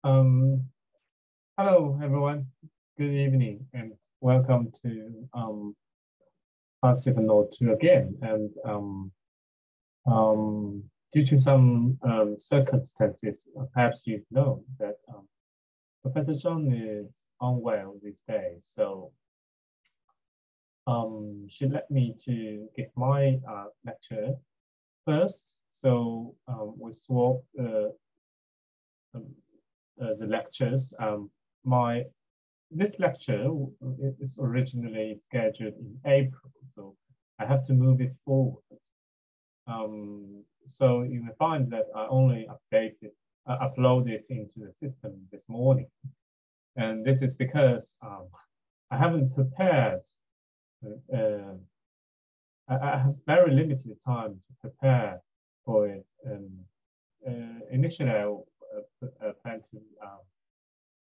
Um, Hello, everyone. Good evening, and welcome to Participant Note 2 again. And due to some circumstances, perhaps you know that Professor Zhang is unwell these days, so she let me to give my lecture first. So we swap the lectures. This lecture is originally scheduled in April, so I have to move it forward. So you may find that I only uploaded into the system this morning, and this is because I haven't prepared. I have very limited time to prepare for it. Initially, I plan to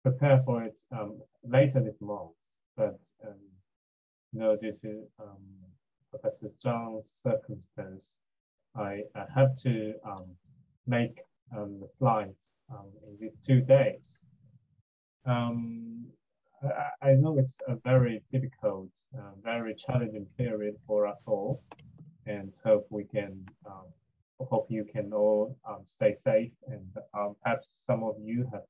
prepare for it later this month, but due to Professor Zhang's circumstance, I have to make the slides in these 2 days. I know it's a very difficult, very challenging period for us all, and hope you can all stay safe, and perhaps some of you have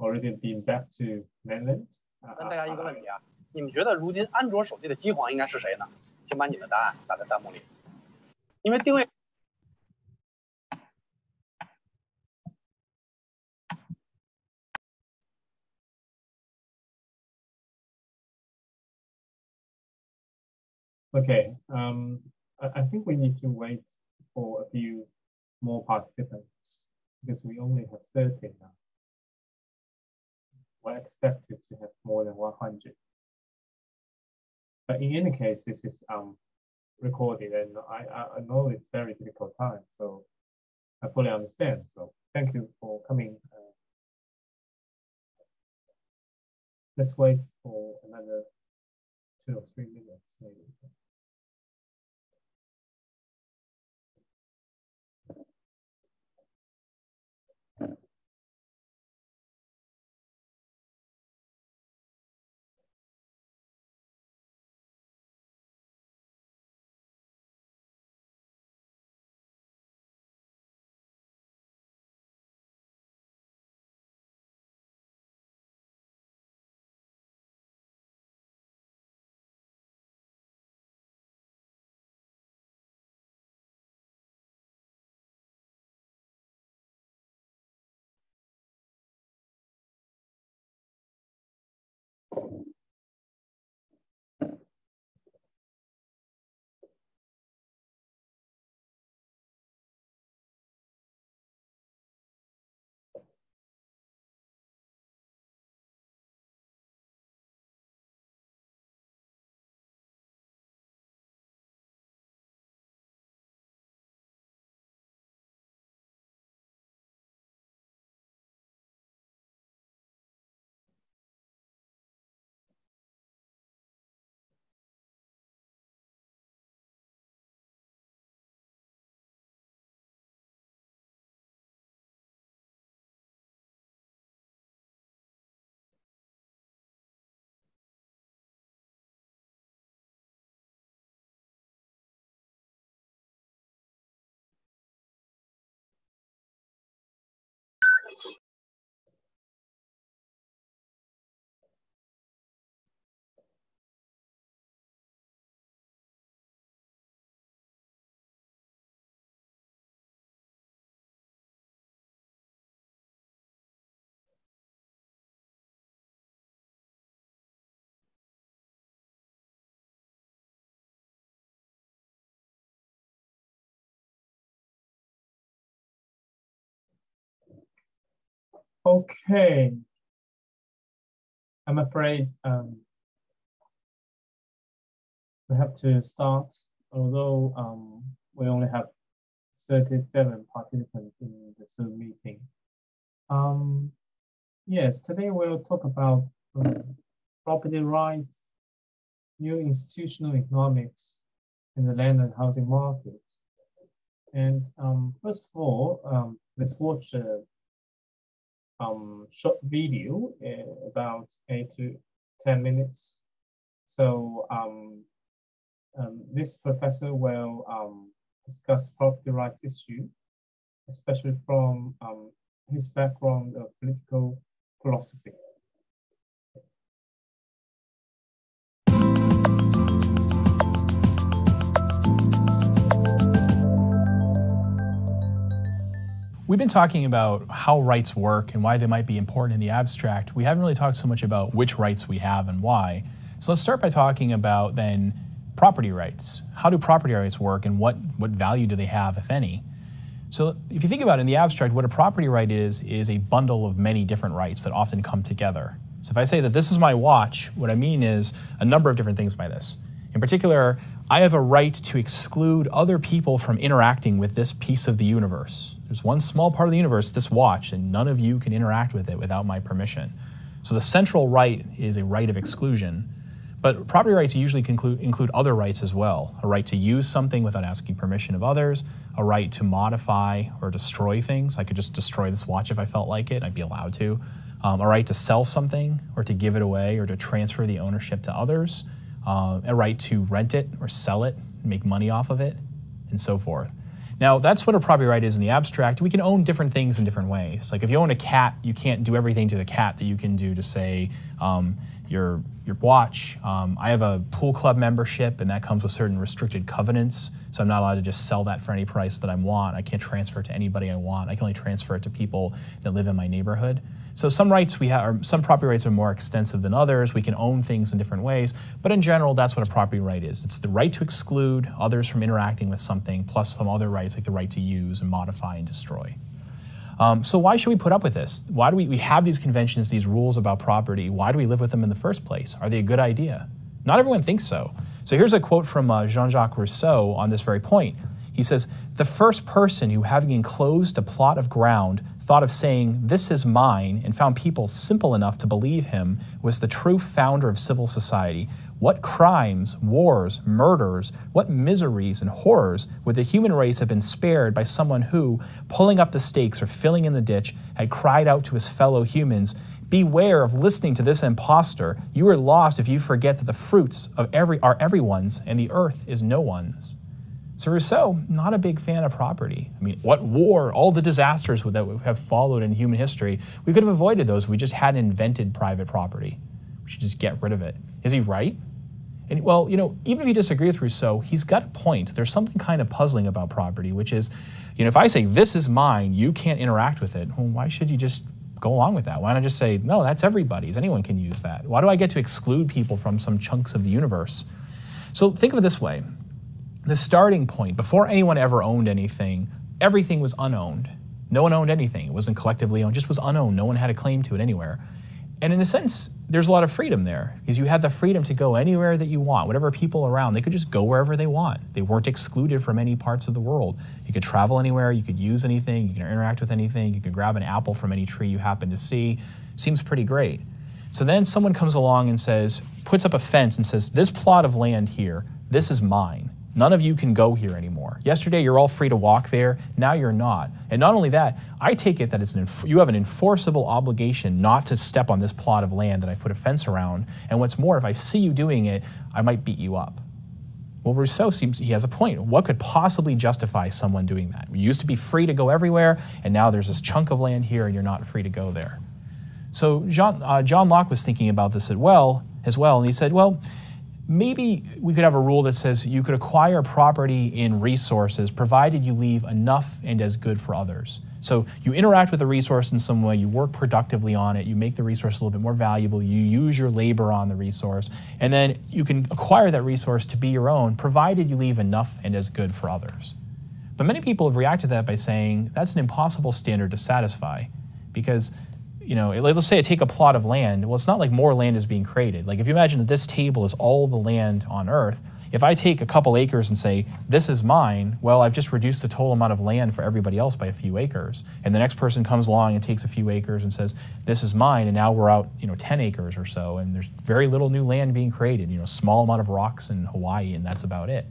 already been back to mainland. 问大家一个问题啊，你们觉得如今安卓手机的机皇应该是谁呢？请把你的答案打在弹幕里。因为定位。Okay, I think we need to wait for a few more participants because we only have 30 now. We're expected to have more than 100. But in any case, this is recorded, and I know it's very difficult time, so I fully understand. So thank you for coming. Let's wait for another 2 or 3 minutes, maybe. Okay, I'm afraid we have to start, although we only have 37 participants in the Zoom meeting. Yes, today we'll talk about property rights, new institutional economics in the land and housing market. And first of all, let's watch short video, about 8 to 10 minutes. So this professor will discuss property rights issue, especially from his background of political philosophy. We've been talking about how rights work and why they might be important in the abstract. We haven't really talked so much about which rights we have and why. So let's start by talking about then property rights. How do property rights work and what value do they have, if any? So if you think about it in the abstract, what a property right is a bundle of many different rights that often come together. So if I say that this is my watch, what I mean is a number of different things by this. In particular, I have a right to exclude other people from interacting with this piece of the universe. There's one small part of the universe, this watch, and none of you can interact with it without my permission. So the central right is a right of exclusion. But property rights usually include other rights as well. A right to use something without asking permission of others, a right to modify or destroy things. I could just destroy this watch if I felt like it, I'd be allowed to. A right to sell something or to give it away or to transfer the ownership to others. A right to rent it or sell it, make money off of it, and so forth. Now, that's what a property right is in the abstract. We can own different things in different ways. Like if you own a cat, you can't do everything to the cat that you can do to, say, your watch. I have a pool club membership, and that comes with certain restricted covenants, so I'm not allowed to just sell that for any price that I want. I can't transfer it to anybody I want. I can only transfer it to people that live in my neighborhood. So some rights we have, or some property rights are more extensive than others. We can own things in different ways, but in general, that's what a property right is. It's the right to exclude others from interacting with something, plus some other rights like the right to use and modify and destroy. So why should we put up with this? Why do we have these conventions, these rules about property? Why do we live with them in the first place? Are they a good idea? Not everyone thinks so. So here's a quote from Jean-Jacques Rousseau on this very point. He says, "The first person who, having enclosed a plot of ground, thought of saying, 'This is mine,' and found people simple enough to believe him, was the true founder of civil society. What crimes, wars, murders, what miseries and horrors would the human race have been spared by someone who, pulling up the stakes or filling in the ditch, had cried out to his fellow humans, 'Beware of listening to this impostor. You are lost if you forget that the fruits of are everyone's and the earth is no one's.'" So Rousseau, not a big fan of property. I mean, what war, all the disasters that have followed in human history, we could have avoided those if we just hadn't invented private property. We should just get rid of it. Is he right? And well, even if you disagree with Rousseau, he's got a point. There's something kind of puzzling about property, which is, if I say, "This is mine, you can't interact with it," well, why should you just go along with that? Why not just say, "No, that's everybody's, anyone can use that"? Why do I get to exclude people from some chunks of the universe? So think of it this way. The starting point, before anyone ever owned anything, everything was unowned. No one owned anything. It wasn't collectively owned, just was unowned. No one had a claim to it anywhere. And in a sense, there's a lot of freedom there, because you had the freedom to go anywhere that you want. Whatever people around, they could just go wherever they want. They weren't excluded from any parts of the world. You could travel anywhere, you could use anything, you can interact with anything, you could grab an apple from any tree you happen to see. Seems pretty great. So then someone comes along and puts up a fence and says, "This plot of land here, this is mine. None of you can go here anymore. Yesterday, you're all free to walk there. Now you're not. And not only that, I take it that you have an enforceable obligation not to step on this plot of land that I put a fence around. And what's more, if I see you doing it, I might beat you up." Well, Rousseau seems he has a point. What could possibly justify someone doing that? We used to be free to go everywhere, and now there's this chunk of land here, and you're not free to go there. So John Locke was thinking about this as well, and he said, well, maybe we could have a rule that says you could acquire property in resources provided you leave enough and as good for others. So you interact with the resource in some way, you work productively on it, you make the resource a little bit more valuable, you use your labor on the resource, and then you can acquire that resource to be your own provided you leave enough and as good for others. But many people have reacted to that by saying that's an impossible standard to satisfy, because let's say I take a plot of land. Well, it's not like more land is being created. Like if you imagine that this table is all the land on Earth, if I take a couple acres and say, "This is mine," well, I've just reduced the total amount of land for everybody else by a few acres. And the next person comes along and takes a few acres and says, "This is mine," and now we're out, 10 acres or so, and there's very little new land being created, small amount of rocks in Hawaii, and that's about it.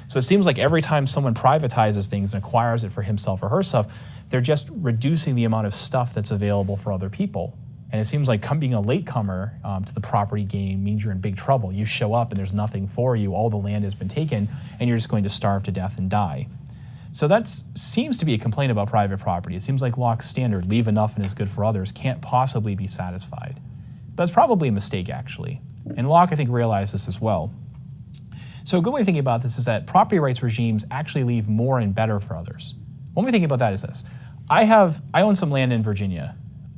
So it seems like every time someone privatizes things and acquires it for himself or herself, they're just reducing the amount of stuff that's available for other people. And it seems like being a latecomer to the property game means you're in big trouble. You show up and there's nothing for you, all the land has been taken, and you're just going to starve to death and die. So that seems to be a complaint about private property. It seems like Locke's standard, leave enough and is good for others, can't possibly be satisfied. But it's probably a mistake, actually. And Locke, I think, realized this as well. So a good way of thinking about this is that property rights regimes actually leave more and better for others. One way of thinking about that is this. I own some land in Virginia.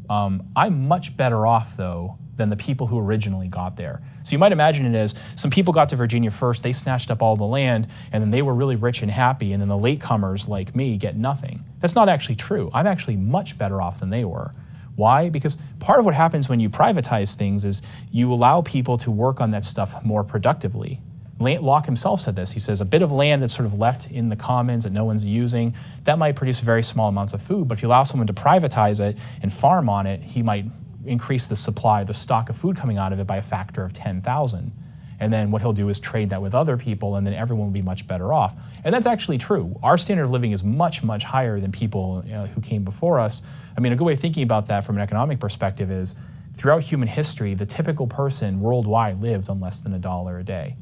I'm much better off, though, than the people who originally got there. So you might imagine it as some people got to Virginia first, they snatched up all the land, and then they were really rich and happy, and then the latecomers like me get nothing. That's not actually true. I'm actually much better off than they were. Why? Because part of what happens when you privatize things is you allow people to work on that stuff more productively. Locke himself said this. He says a bit of land that's sort of left in the commons that no one's using, that might produce very small amounts of food, but if you allow someone to privatize it and farm on it, he might increase the supply, the stock of food coming out of it by a factor of 10,000. And then what he'll do is trade that with other people, and then everyone will be much better off. And that's actually true. Our standard of living is much, much higher than people who came before us. I mean, a good way of thinking about that from an economic perspective is throughout human history, the typical person worldwide lived on less than $1 a day.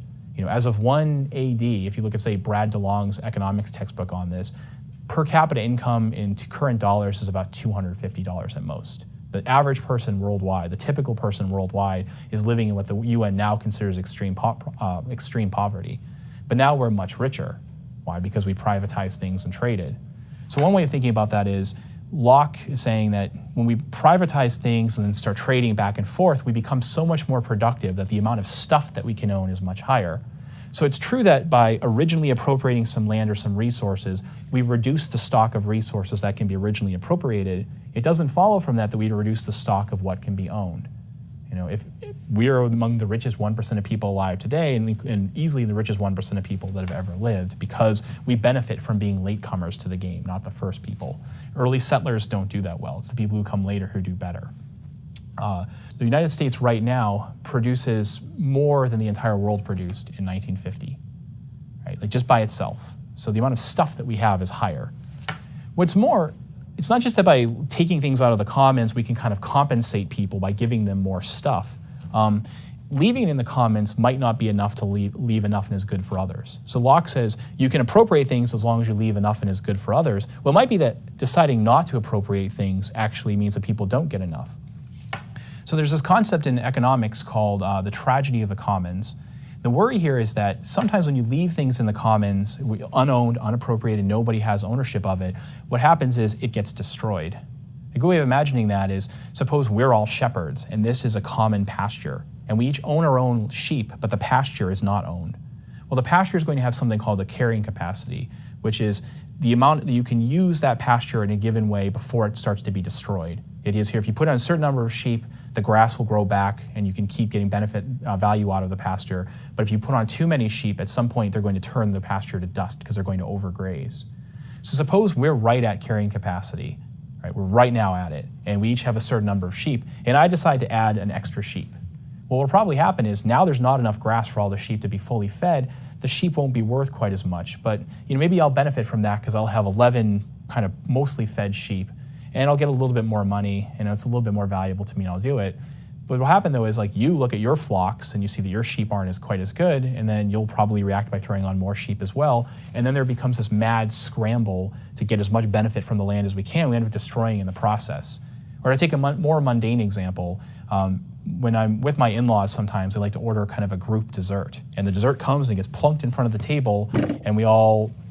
As of 1 AD, if you look at, say, Brad DeLong's economics textbook on this, per capita income in current dollars is about $250 at most. The average person worldwide, the typical person worldwide, is living in what the UN now considers extreme poverty. But now we're much richer. Why? Because we privatized things and traded. So one way of thinking about that is Locke is saying that when we privatize things and then start trading back and forth, we become so much more productive that the amount of stuff that we can own is much higher. So it's true that by originally appropriating some land or some resources, we reduce the stock of resources that can be originally appropriated. It doesn't follow from that we reduce the stock of what can be owned. If we are among the richest 1% of people alive today, and easily the richest 1% of people that have ever lived, because we benefit from being latecomers to the game, not the first people. Early settlers don't do that well. It's the people who come later who do better. The United States right now produces more than the entire world produced in 1950, right? Like just by itself. So the amount of stuff that we have is higher. What's more, it's not just that by taking things out of the commons, we can kind of compensate people by giving them more stuff. Leaving it in the commons might not be enough to leave enough and is good for others. So Locke says you can appropriate things as long as you leave enough and is good for others. Well, it might be that deciding not to appropriate things actually means that people don't get enough. So there's this concept in economics called the tragedy of the commons. The worry here is that sometimes when you leave things in the commons, unowned, unappropriated, nobody has ownership of it, what happens is it gets destroyed. A good way of imagining that is, suppose we're all shepherds, and this is a common pasture, and we each own our own sheep, but the pasture is not owned. Well, the pasture is going to have something called the carrying capacity, which is the amount that you can use that pasture in a given way before it starts to be destroyed. It is here, if you put on a certain number of sheep, the grass will grow back and you can keep getting value out of the pasture. But if you put on too many sheep, at some point they're going to turn the pasture to dust because they're going to overgraze. So suppose we're right at carrying capacity, right? We're right now at it, and we each have a certain number of sheep, and I decide to add an extra sheep. Well, what will probably happen is now there's not enough grass for all the sheep to be fully fed. The sheep won't be worth quite as much, but maybe I'll benefit from that because I'll have 11 kind of mostly fed sheep, and I'll get a little bit more money, and it's a little bit more valuable to me, and I'll do it. But what will happen, though, is like you look at your flocks, and you see that your sheep aren't quite as good, and then you'll probably react by throwing on more sheep as well, and then there becomes this mad scramble to get as much benefit from the land as we can. We end up destroying in the process. Or to take a more mundane example, when I'm with my in-laws sometimes, I like to order kind of a group dessert. And the dessert comes and it gets plunked in front of the table, and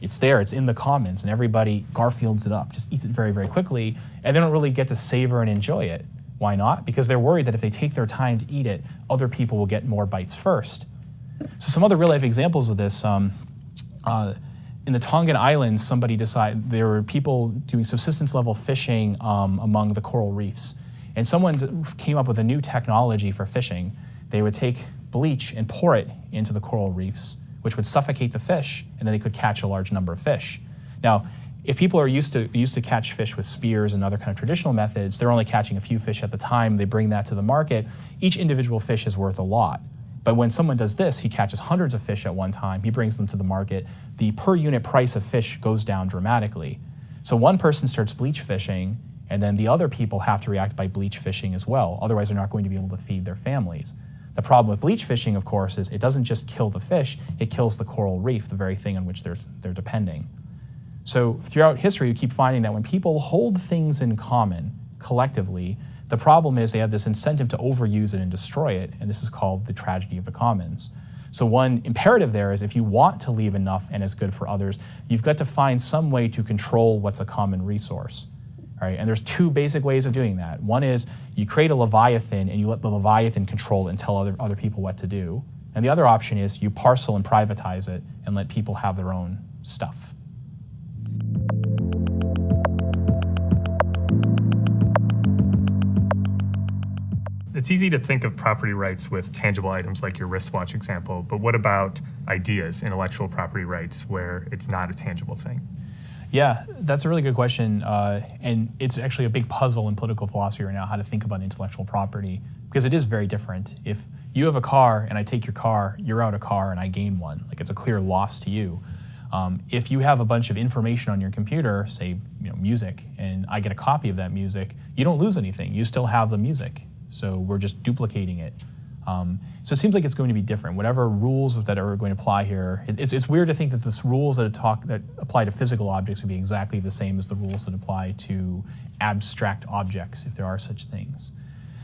it's there, it's in the commons, and everybody Garfields it up, just eats it very, very quickly, and they don't really get to savor and enjoy it. Why not? Because they're worried that if they take their time to eat it, other people will get more bites first. So some other real-life examples of this, in the Tongan Islands, there were people doing subsistence-level fishing among the coral reefs. And someone came up with a new technology for fishing. They would take bleach and pour it into the coral reefs, which would suffocate the fish, and then they could catch a large number of fish. Now, if people are used to catch fish with spears and other kind of traditional methods, they're only catching a few fish at the time. They bring that to the market. Each individual fish is worth a lot. But when someone does this, he catches hundreds of fish at one time. He brings them to the market. The per unit price of fish goes down dramatically. So one person starts bleach fishing, and then the other people have to react by bleach fishing as well. Otherwise, they're not going to be able to feed their families. The problem with bleach fishing, of course, is it doesn't just kill the fish, it kills the coral reef, the very thing on which they're depending. So throughout history, you keep finding that when people hold things in common, collectively, the problem is they have this incentive to overuse it and destroy it, and this is called the tragedy of the commons. So one imperative there is if you want to leave enough and it's good for others, you've got to find some way to control what's a common resource. All right? And there's two basic ways of doing that. One is you create a leviathan and you let the leviathan control it and tell other people what to do. And the other option is you parcel and privatize it and let people have their own stuff. It's easy to think of property rights with tangible items like your wristwatch example, but what about ideas, intellectual property rights, where it's not a tangible thing? Yeah, that's a really good question, and it's actually a big puzzle in political philosophy right now, how to think about intellectual property, because it is very different. If you have a car and I take your car, you're out a car and I gain one. Like, it's a clear loss to you. If you have a bunch of information on your computer, say music, and I get a copy of that music, you don't lose anything. You still have the music. So we're just duplicating it. So it seems like it's going to be different. Whatever rules that are going to apply here, it's weird to think that the rules that apply to physical objects would be exactly the same as the rules that apply to abstract objects, if there are such things.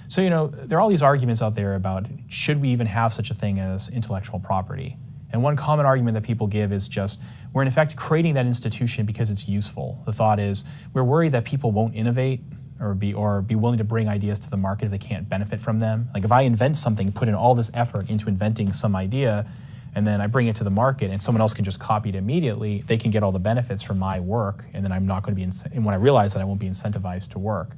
So there are all these arguments out there about should we even have such a thing as intellectual property? And one common argument that people give is just we're in effect creating that institution because it's useful. The thought is we're worried that people won't innovate or be willing to bring ideas to the market if they can't benefit from them. Like if I invent something, put in all this effort into inventing some idea, and then I bring it to the market and someone else can just copy it immediately, they can get all the benefits from my work, and then I'm not going to be, and when I realize that I won't be incentivized to work.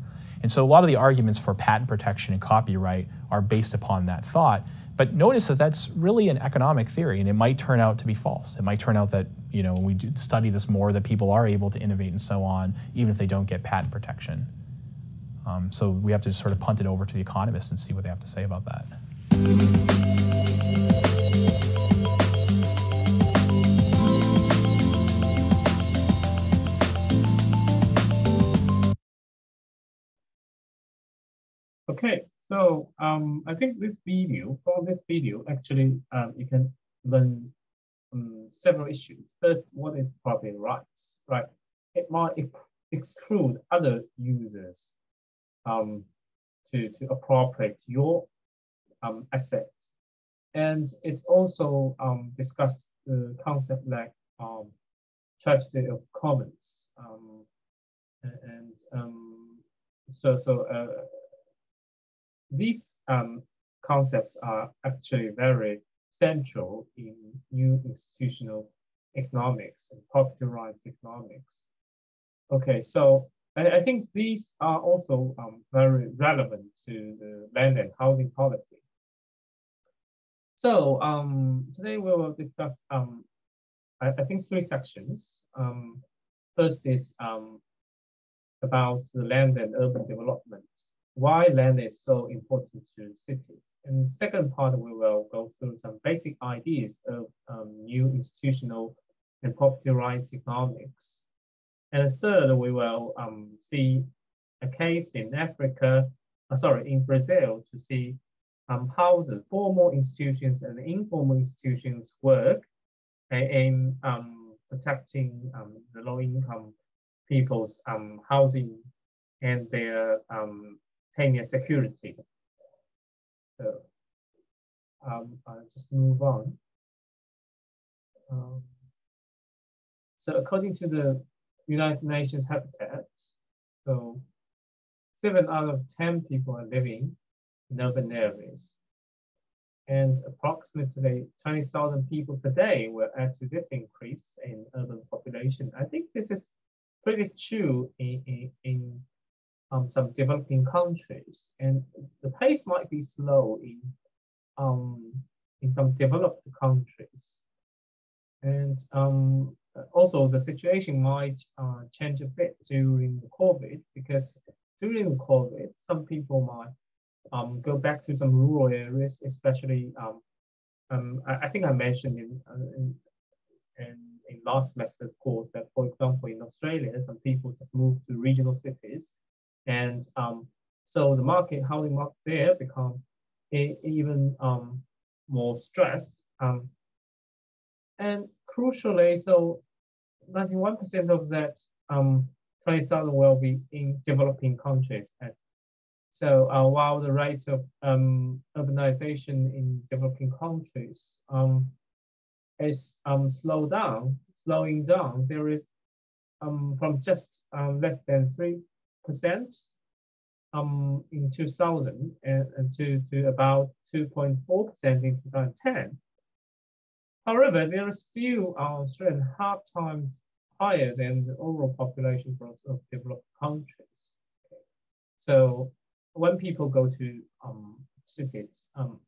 And so a lot of the arguments for patent protection and copyright are based upon that thought. But notice that that's really an economic theory, and it might turn out to be false. It might turn out that, when we do study this more, that people are able to innovate and so on, even if they don't get patent protection. So we have to sort of punt it over to the economists and see what they have to say about that. Okay, so I think from this video, actually, you can learn several issues. First, what is property rights, right? It might exclude other users to appropriate your assets. And it also discuss the concept like tragedy of commons. These concepts are actually very central in new institutional economics and property rights economics. Okay, so I think these are also very relevant to the land and housing policy. So today we will discuss, I think, three sections. First is about the land and urban development, why land is so important to cities. And the second part, we will go through some basic ideas of new institutional and property rights economics. And third, we will see a case in in Brazil, to see how the formal institutions and the informal institutions work in protecting the low-income people's housing and their tenure security. So I'll just move on. So according to the United Nations Habitat, so 7 out of 10 people are living in urban areas, and approximately 20,000 people per day will add to this increase in urban population. I think this is pretty true in some developing countries, and the pace might be slow in some developed countries. And also, the situation might change a bit during the COVID, because during the COVID, some people might go back to some rural areas, especially I think I mentioned in in last semester's course that, for example, in Australia, some people just move to regional cities, and so the housing market there become even more stressed. And crucially, so 91% of that 20,000 will be in developing countries. So while the rate of urbanization in developing countries is slowing down, there is from just less than 3% in 2000 and to about 2.4% in 2010. However, there is still 3.5 times higher than the overall population growth of developed countries. So when people go to cities,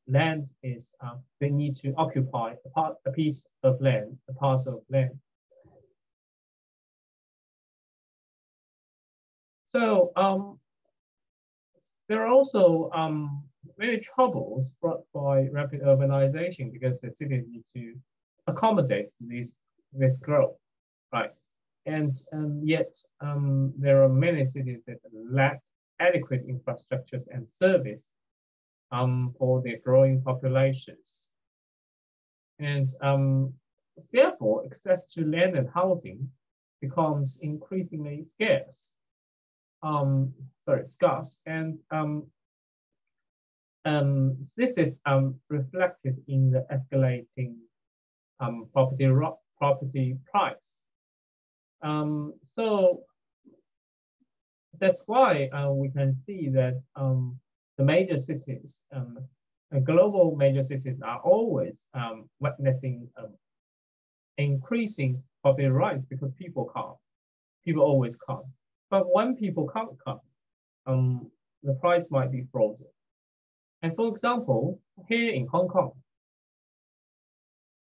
land is they need to occupy a piece of land, a parcel of land. So there are also many troubles brought by rapid urbanization because the cities need to accommodate this growth, right? And yet there are many cities that lack adequate infrastructures and service for their growing populations. And therefore, access to land and housing becomes increasingly scarce. Scarce. And this is reflected in the escalating property price. So that's why we can see that the major cities, global major cities, are always witnessing increasing property rights because people always come. But when people can't come, the price might be frozen. And for example, here in Hong Kong,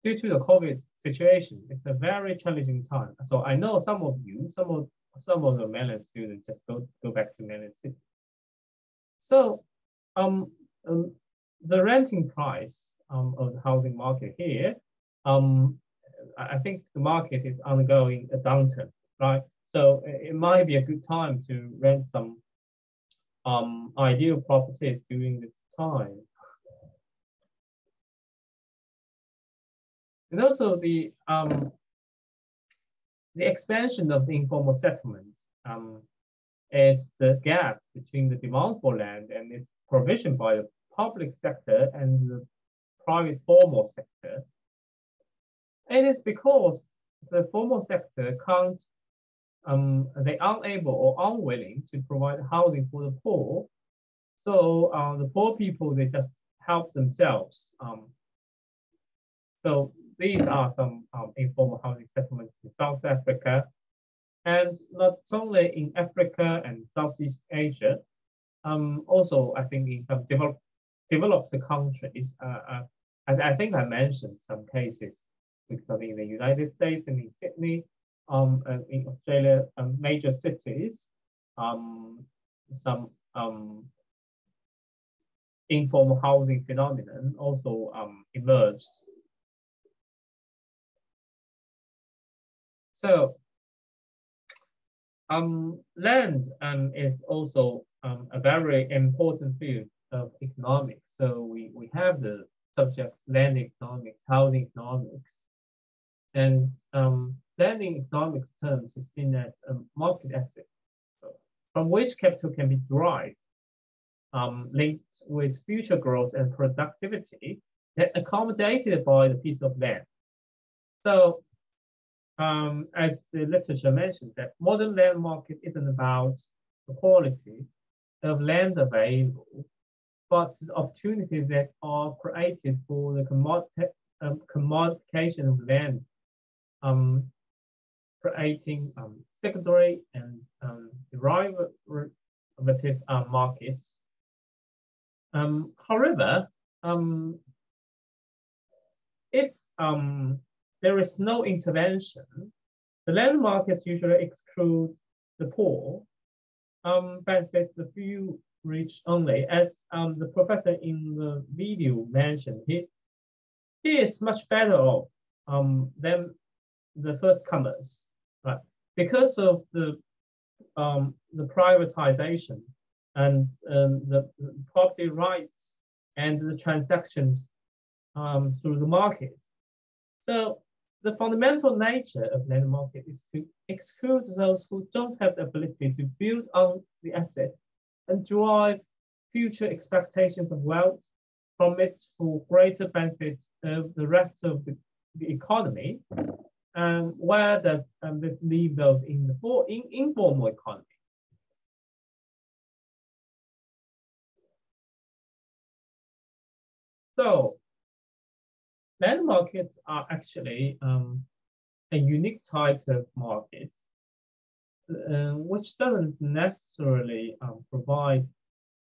due to the COVID situation, it's a very challenging time. So I know some of the mainland students just go back to mainland city. So the renting price of the housing market here, I think the market is undergoing a downturn, right? So it might be a good time to rent some ideal properties during this time. And also the expansion of the informal settlement is the gap between the demand for land and its provision by the public sector and the private formal sector. And it's because the formal sector can't, they aren't able or unwilling to provide housing for the poor. So the poor people, they just help themselves. So these are some informal housing settlements in South Africa, and not only in Africa and Southeast Asia, also I think in some developed countries. I think I mentioned some cases, in the United States and in Sydney, in Australia, major cities, some informal housing phenomenon also emerged. So land is also a very important field of economics. So we have the subjects land economics, housing economics, and land in economics terms is seen as a market asset, from which capital can be derived, linked with future growth and productivity, that accommodated by the piece of land. So as the literature mentioned, that modern land market isn't about the quality of land available, but the opportunities that are created for the commodification of land, creating secondary and derivative markets. However, if there is no intervention, the land markets usually exclude the poor, benefits the few rich only. As the professor in the video mentioned, he is much better off than the first comers, right? Because of the privatization and the property rights and the transactions through the market. So the fundamental nature of land market is to exclude those who don't have the ability to build on the asset and drive future expectations of wealth from it for greater benefit of the rest of the economy. Where does this leave those in the informal economy? So land markets are actually a unique type of market, which doesn't necessarily provide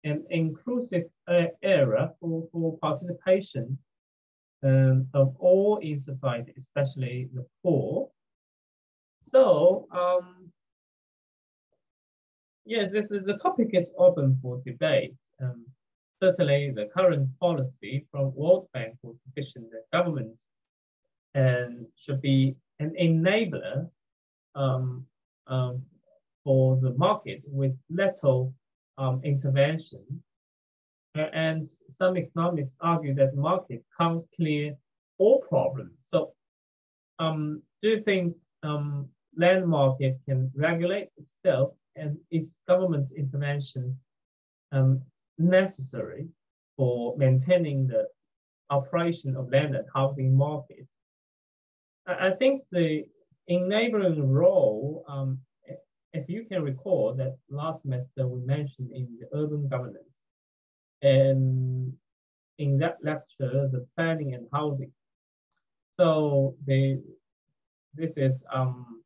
an inclusive area for participation of all in society, especially the poor. So yes, the topic is open for debate. Certainly, the current policy from World Bank will position the government and should be an enabler for the market with little intervention. And some economists argue that the market can't clear all problems. So do you think land market can regulate itself, and is government intervention necessary for maintaining the operation of land and housing market? I think the enabling role, if you can recall that last semester we mentioned in the urban governance, and in that lecture, the planning and housing. So this is some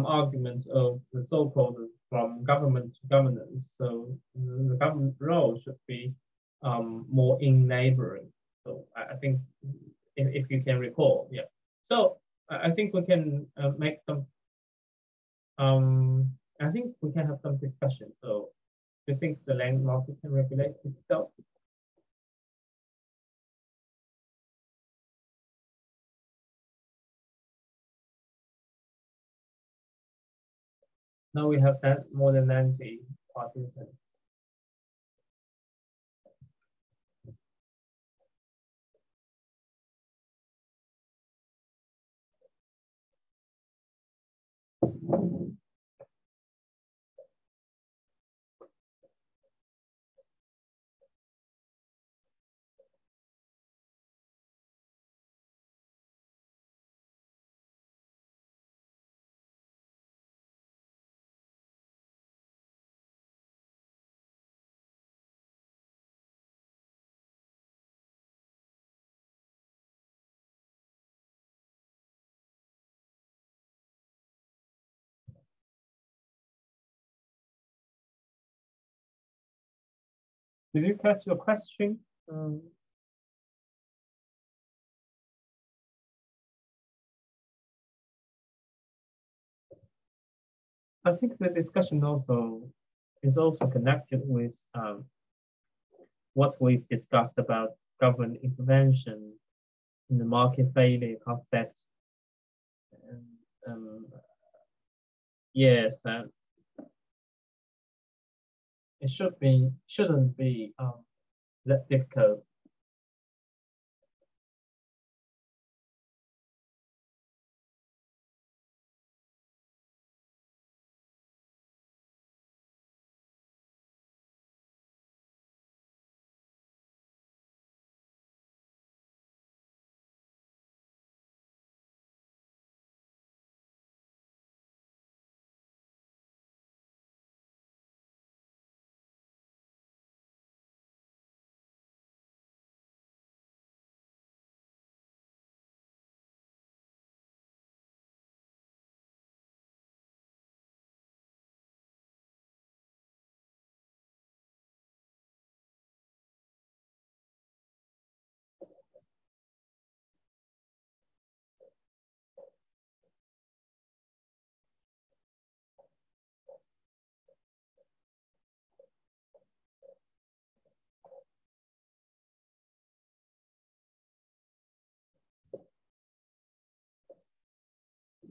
argument of the so-called from government to governance. So the government role should be more enabling. So I think if you can recall, yeah. So I think we can make some. I think we can have some discussion. So do you think the land market can regulate itself? Now we have more than 90 participants. Did you catch the question? I think the discussion is also connected with what we've discussed about government intervention in the market failure concept. And yes, it shouldn't be that difficult.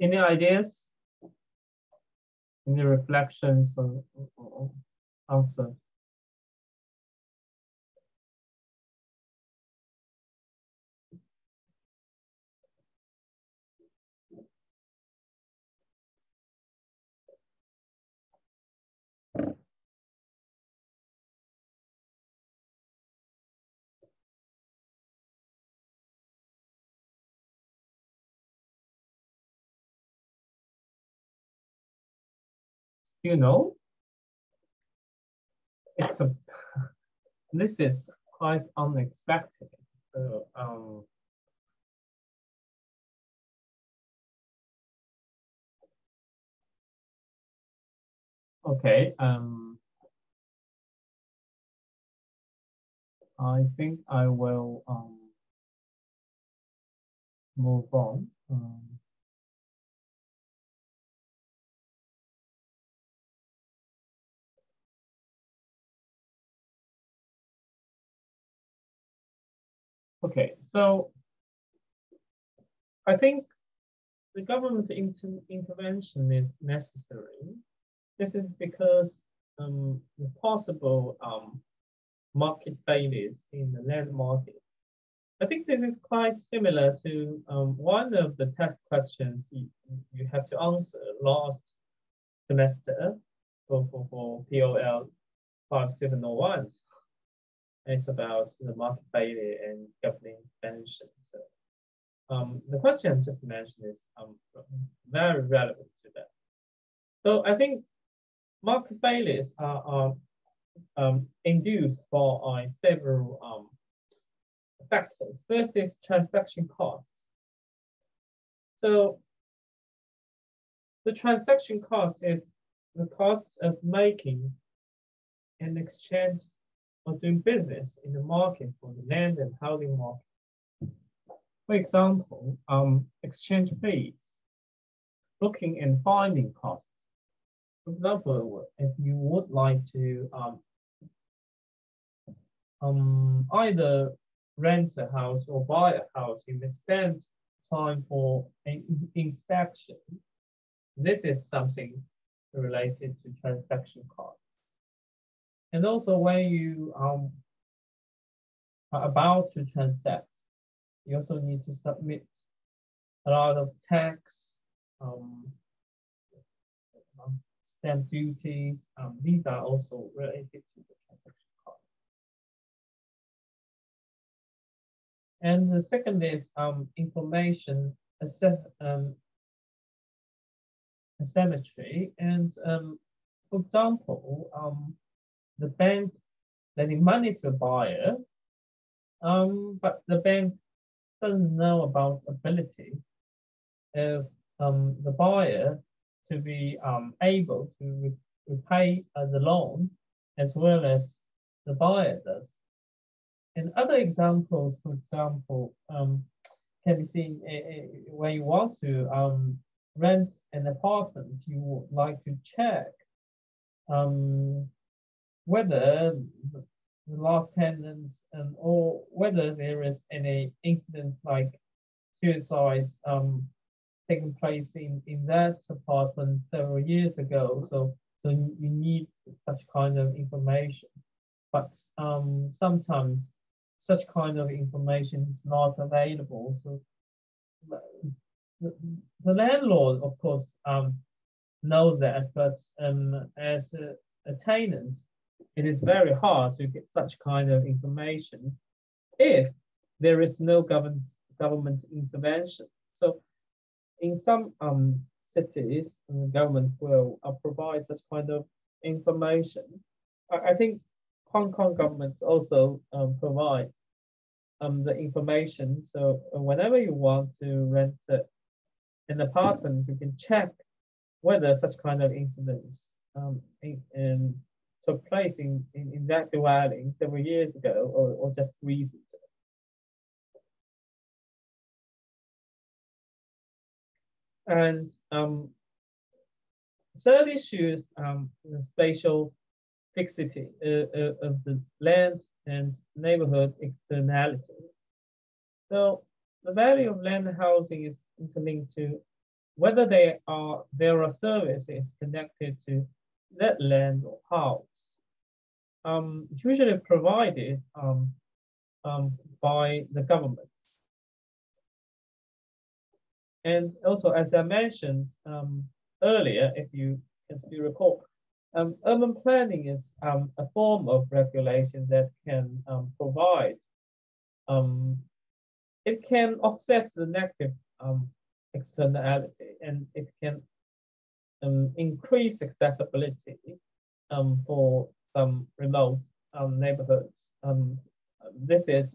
Any ideas? Any reflections or answers? You know, it's a this is quite unexpected. So, okay. I think I will move on. Okay, so I think the government intervention is necessary. This is because the possible market failures in the land market. I think this is quite similar to one of the test questions you have to answer last semester for POL 5701. It's about the market failure and government intervention. So the question I just mentioned is very relevant to that. So I think market failures are induced by several factors. First is transaction costs. So the transaction cost is the cost of making an exchange or doing business in the market for the land and housing market. For example, exchange fees, booking and finding costs. For example, if you would like to either rent a house or buy a house, you may spend time for an inspection. This is something related to transaction costs. And also when you are about to transact, you also need to submit a lot of tax, stamp duties. These are also related to the transaction cost. And the second is information asymmetry. And for example, the bank lending money to a buyer, but the bank doesn't know about ability of the buyer to be able to repay the loan as well as the buyer does. And other examples, for example, can be seen when you want to rent an apartment, you would like to check whether the last tenants or whether there is any incident like suicides taking place in that apartment several years ago. So you need such kind of information. But sometimes such kind of information is not available. So the landlord, of course, knows that, but as a tenant, it is very hard to get such kind of information if there is no government intervention. So in some cities, the government will provide such kind of information. I think Hong Kong government also provides the information. So whenever you want to rent an apartment, you can check whether such kind of incidents took place in that dwelling several years ago or just recently. And third issue is the spatial fixity of the land and neighborhood externality. So the value of land and housing is interlinked to whether there are services connected to that land or house, usually provided by the government. And also, as I mentioned earlier, if you can still recall, urban planning is a form of regulation that can provide, it can offset the negative externality, and it can increase accessibility for some remote neighborhoods. This is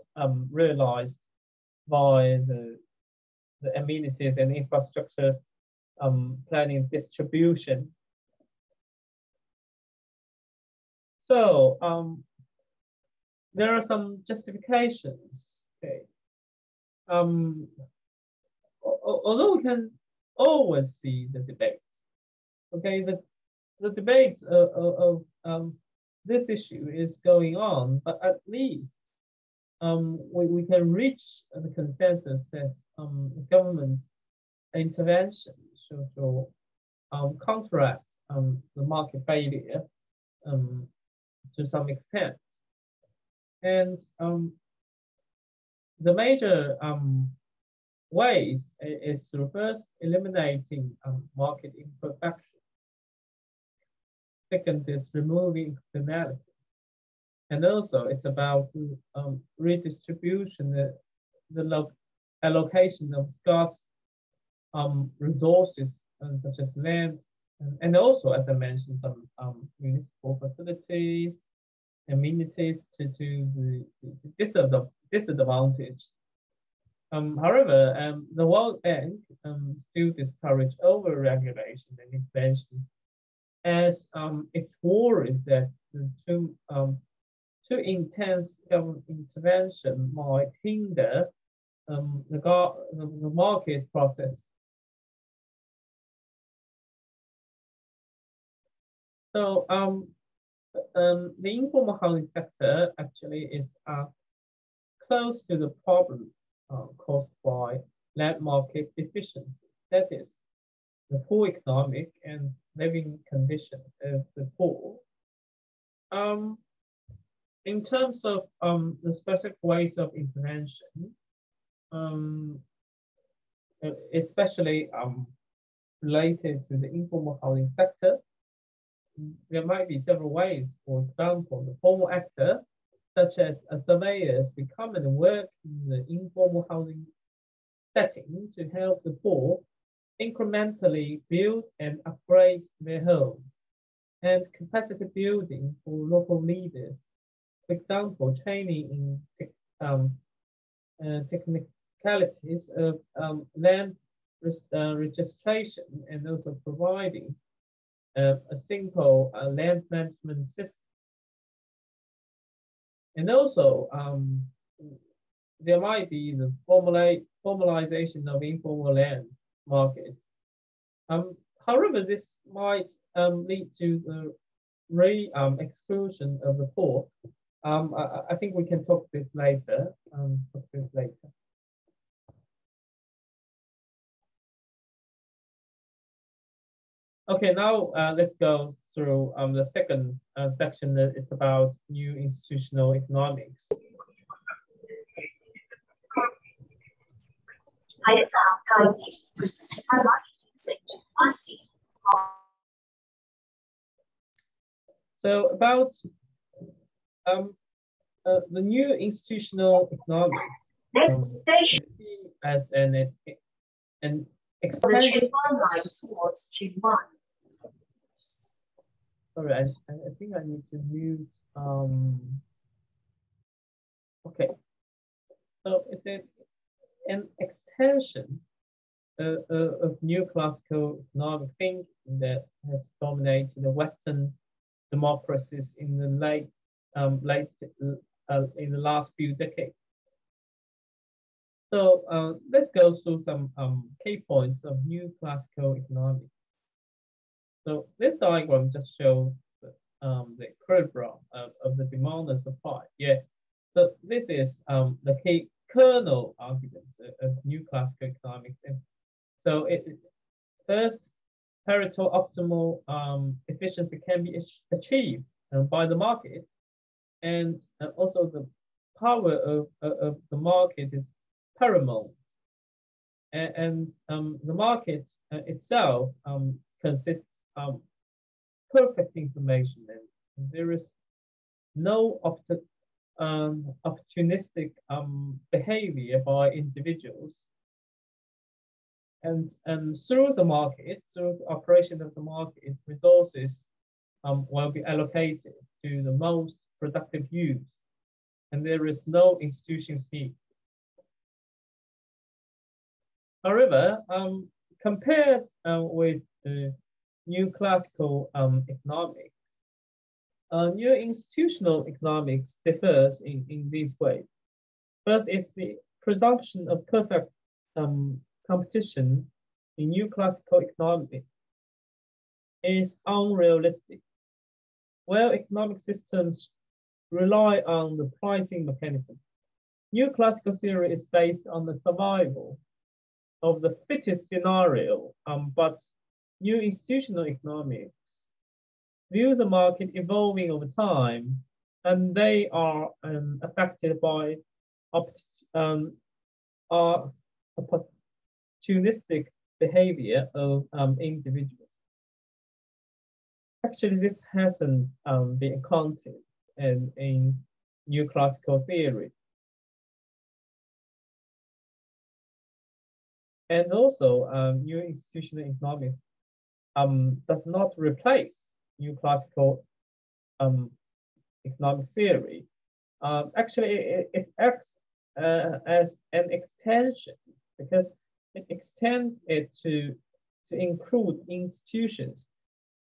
realized by the amenities and infrastructure planning distribution. So there are some justifications. Okay. Although we can always see the debate. Okay, the debate of this issue is going on, but at least we can reach the consensus that government intervention should counteract the market failure to some extent. And the major ways is through first eliminating market imperfection. Second is removing externalities. And also it's about redistribution, the allocation of scarce resources such as land, and also, as I mentioned, some municipal facilities, amenities to the disadvantage. However, the World Bank still discourage over-regulation and intervention, as it worries that too intense government intervention might hinder the market process. So the informal housing sector actually is close to the problem caused by land market deficiency. That is, the poor economic and living conditions of the poor. In terms of the specific ways of intervention, especially related to the informal housing sector, there might be several ways. For example, the formal actor, such as surveyors, to come and work in the informal housing setting to help the poor incrementally build and upgrade their homes, and capacity building for local leaders. For example, training in technicalities of land registration, and also providing a simple land management system. And also, there might be the formalization of informal land markets. However, this might lead to the exclusion of the poor. I think we can talk this later. Okay, now let's go through the second section. That it's about new institutional economics. So about the new institutional economics. Next station. As an expansion. Sorry, I think I need to mute. Okay, so it's an extension of new classical economic thinking that has dominated the Western democracies in the in the last few decades. So let's go through some key points of new classical economics. So this diagram just shows the equilibrium of the demand and supply. Yeah. So this is the key kernel arguments of new classical economics. And so First, Pareto optimal efficiency can be achieved by the market, and also the power of the market is paramount. And the market itself consists of perfect information, and there is no opportunistic behavior by individuals. And through the market, through the operation of the market, resources will be allocated to the most productive use, and there is no institution speed. However, compared with new classical economics, new institutional economics differs in these ways. First, if the presumption of perfect competition in new classical economics is unrealistic, where economic systems rely on the pricing mechanism. New classical theory is based on the survival of the fittest scenario, but new institutional economics view the market evolving over time, and they are affected by opportunistic behavior of individuals. Actually, this hasn't been accounted in new classical theory. And also, new institutional economics does not replace new classical economic theory. Actually, it acts as an extension, because it extends it to include institutions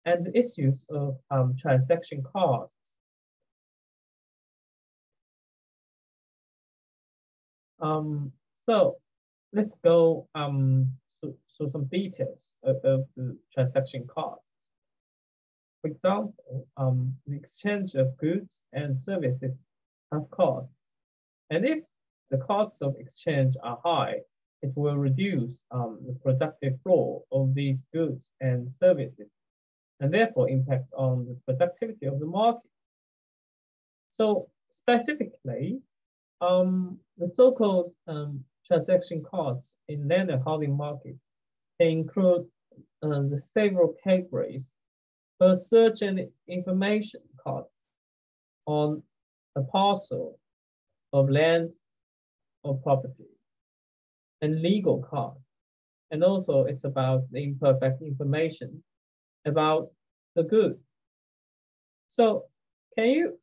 and the issues of transaction costs. So let's go through some details of the transaction costs. For example, the exchange of goods and services have costs. And if the costs of exchange are high, it will reduce the productive flow of these goods and services, and therefore impact on the productivity of the market. So specifically, the so-called transaction costs in land and housing market include the several categories. First, search and information costs on a parcel of land or property, and legal costs. And also it's about the imperfect information about the good. So can you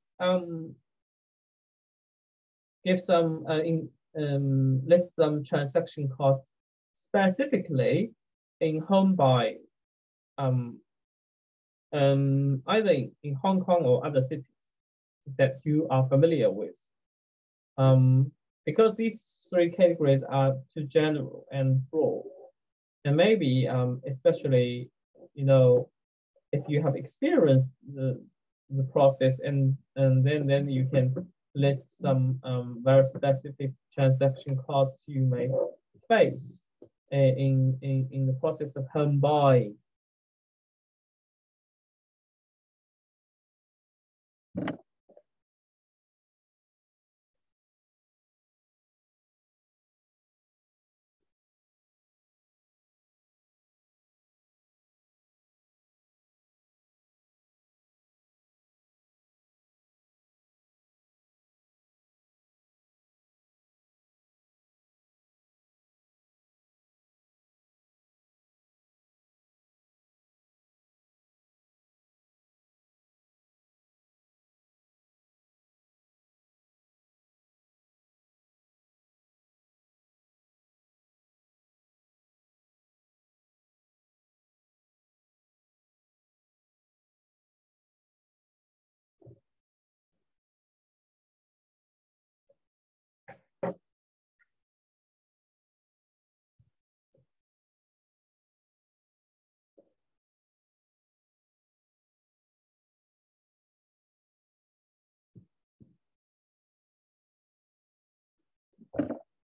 give some list some transaction costs specifically in home buying, either in Hong Kong or other cities that you are familiar with? Because these three categories are too general and broad, and maybe especially, you know, if you have experienced the process, and then you can list some very specific transaction costs you may face in the process of home buying.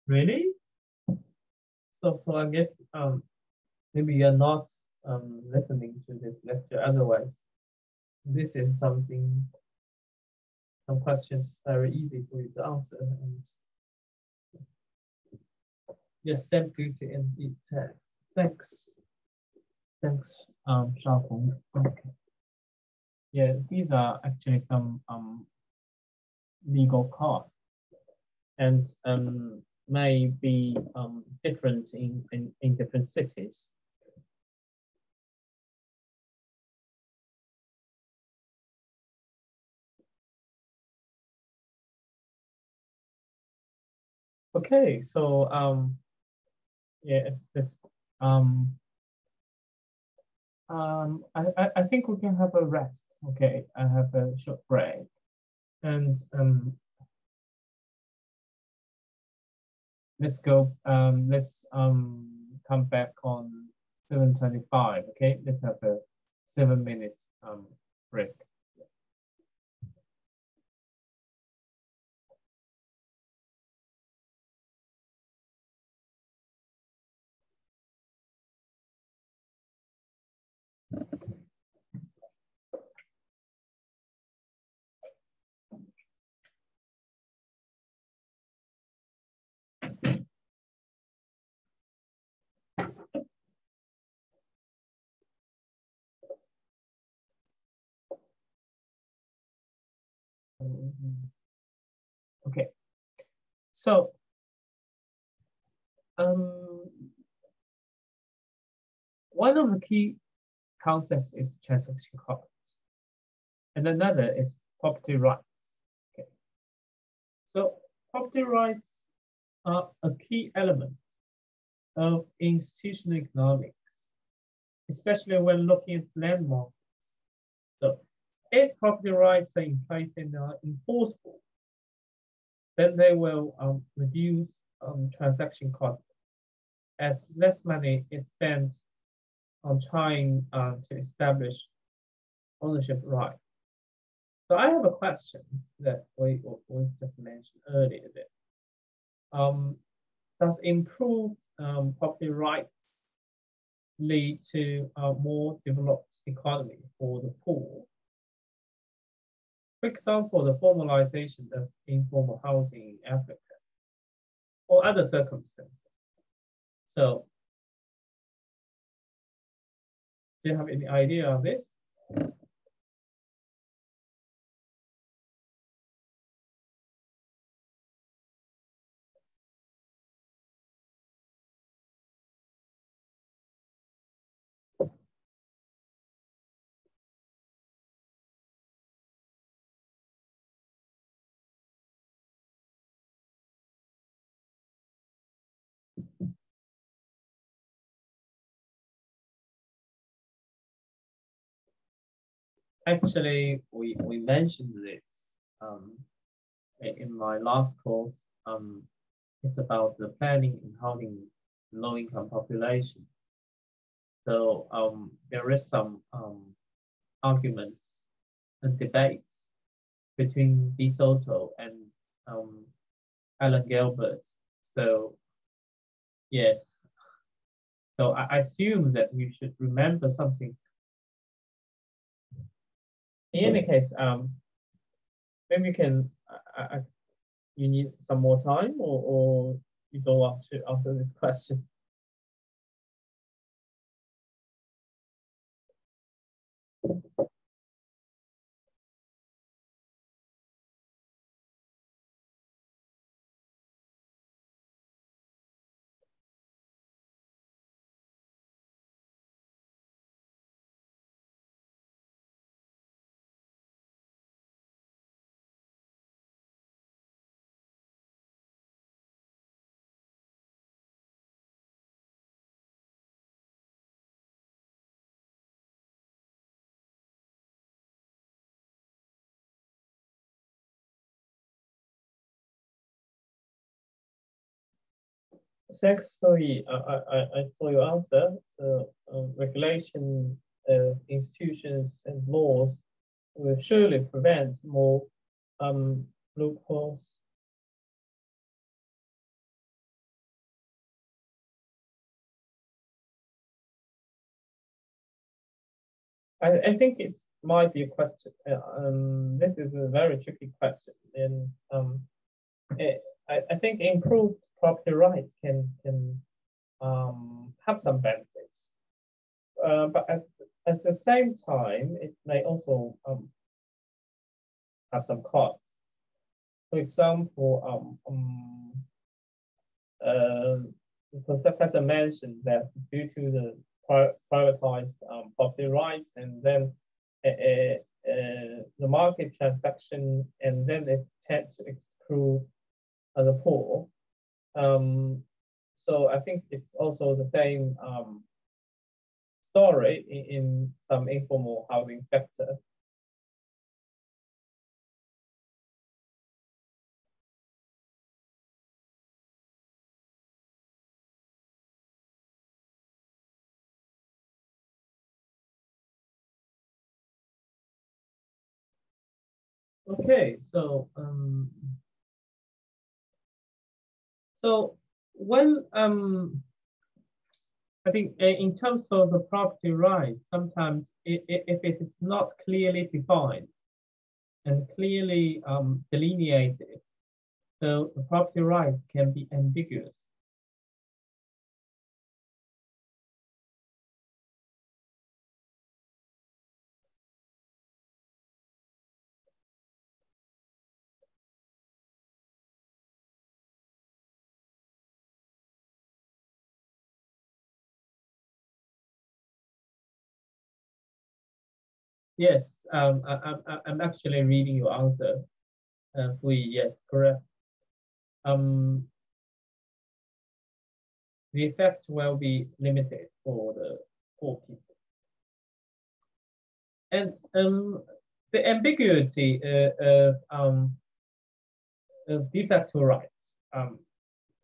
Really? So I guess maybe you're not listening to this lecture. Otherwise, this is something, some questions very easy for you to answer, and just stamp duty and eat tax. Thanks. Thanks, Xiaofeng. Okay. Yeah, these are actually some legal costs, and may be different in different cities. Okay, so yeah, this I think we can have a rest. Okay, I have a short break, and let's go. Let's come back on 7:25. Okay, let's have a 7-minute break. Okay, so one of the key concepts is transaction costs, and another is property rights. Okay, so property rights are a key element of institutional economics, especially when looking at land markets. So if property rights are in place and are enforceable, then they will reduce transaction costs, as less money is spent on trying to establish ownership rights. So I have a question that we just mentioned earlier. That does improved property rights lead to a more developed economy for the poor? For example, the formalization of informal housing in Africa, or other circumstances. So, do you have any idea of this? Actually, we mentioned this in my last course. It's about the planning and housing low-income population. So there is some arguments and debates between De Soto and Alan Gilbert. So yes, so I assume that we should remember something. In any case, maybe you can. You need some more time, or you don't want to answer this question. Thanks for your answer. So regulation of institutions and laws will surely prevent more loopholes. I think it might be a question. This is a very tricky question, and I think improved property rights can have some benefits, but at the same time, it may also have some costs. For example, the professor mentioned that due to the privatized property rights, and then the market transaction, and then it tends to exclude the poor. So I think it's also the same story in some informal housing sector. Okay, so when I think in terms of the property right, sometimes if it is not clearly defined and clearly delineated, so the property rights can be ambiguous. Yes, I'm actually reading your answer. Yes, correct. The effects will be limited for the poor people. And the ambiguity of de facto rights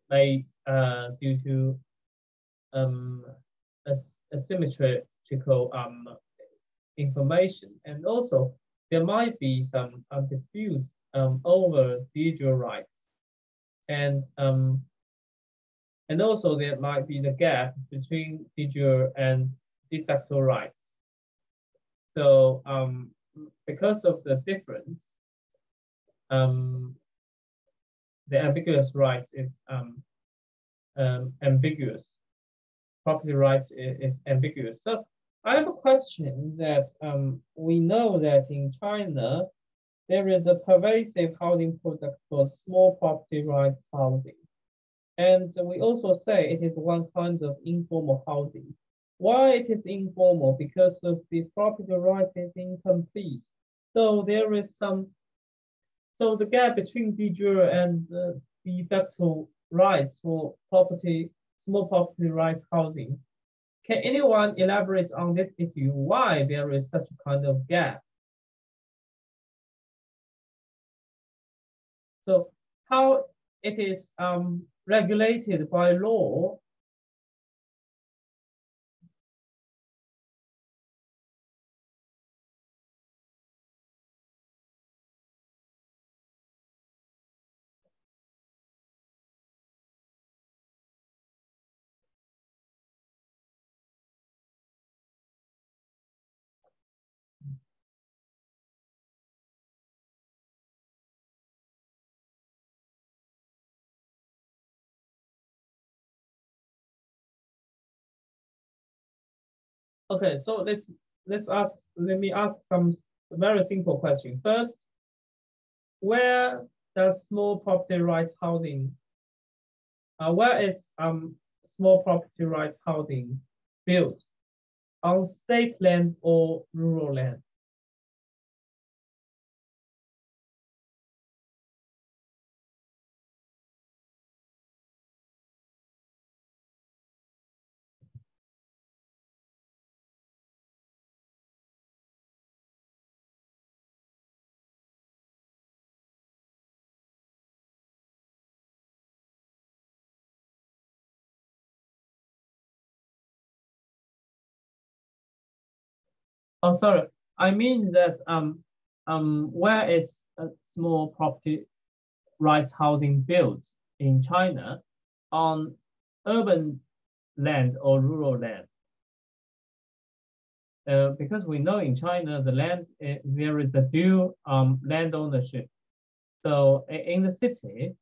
may due to asymmetrical information, and also there might be some disputes over de jure rights, and also there might be the gap between de jure and de facto rights. So because of the difference, the ambiguous rights is ambiguous. Property rights is ambiguous. So I have a question that we know that in China, there is a pervasive housing product called small property rights housing. And we also say it is one kind of informal housing. Why it is informal? Because of the property rights is incomplete. So there is so the gap between de jure and de facto rights for small property rights housing. Can anyone elaborate on this issue? Why there is such a kind of gap? So how it is regulated by law? Okay, so let me ask some very simple question. First, where does small property rights housing, where is small property rights housing built? On state land or rural land? Oh, sorry. I mean that where is a small property rights housing built in China, on urban land or rural land? because we know in China, the land, there is a dual land ownership. So in the city,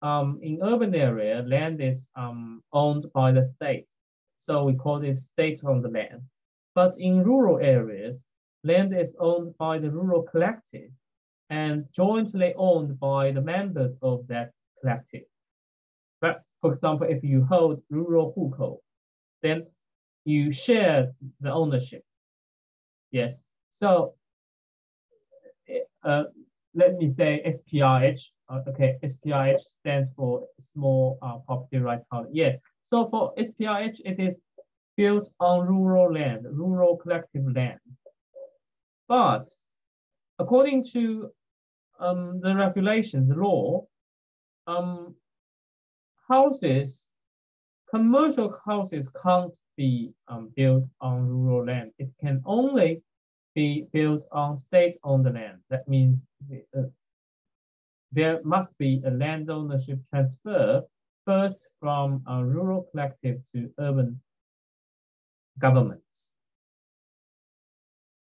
in urban area, land is owned by the state. So we call it state-owned land. But in rural areas, land is owned by the rural collective and jointly owned by the members of that collective. But for example, if you hold rural hukou, then you share the ownership. Yes. So let me say SPRH. Okay, SPRH stands for Small Property Rights Holding. Yeah. So for SPRH, it is built on rural land, rural collective land. But according to the regulations, the law, houses, commercial houses can't be built on rural land. It can only be built on state-owned land. That means there must be a land ownership transfer first from a rural collective to urban governments.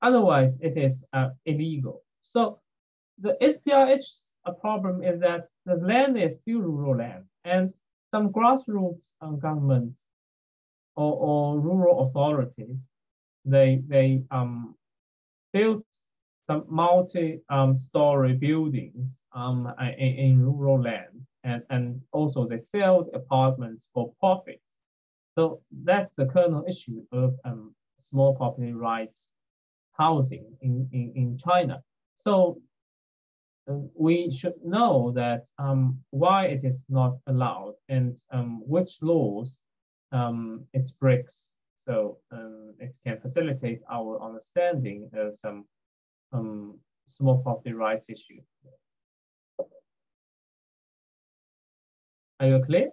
Otherwise, it is illegal. So the SPRH problem is that the land is still rural land, and some grassroots governments or rural authorities, they built some multi-story buildings in rural land, and also they sell apartments for profit. So that's the kernel issue of small property rights housing in China. So we should know that why it is not allowed and which laws it breaks, so it can facilitate our understanding of some small property rights issue. Are you clear?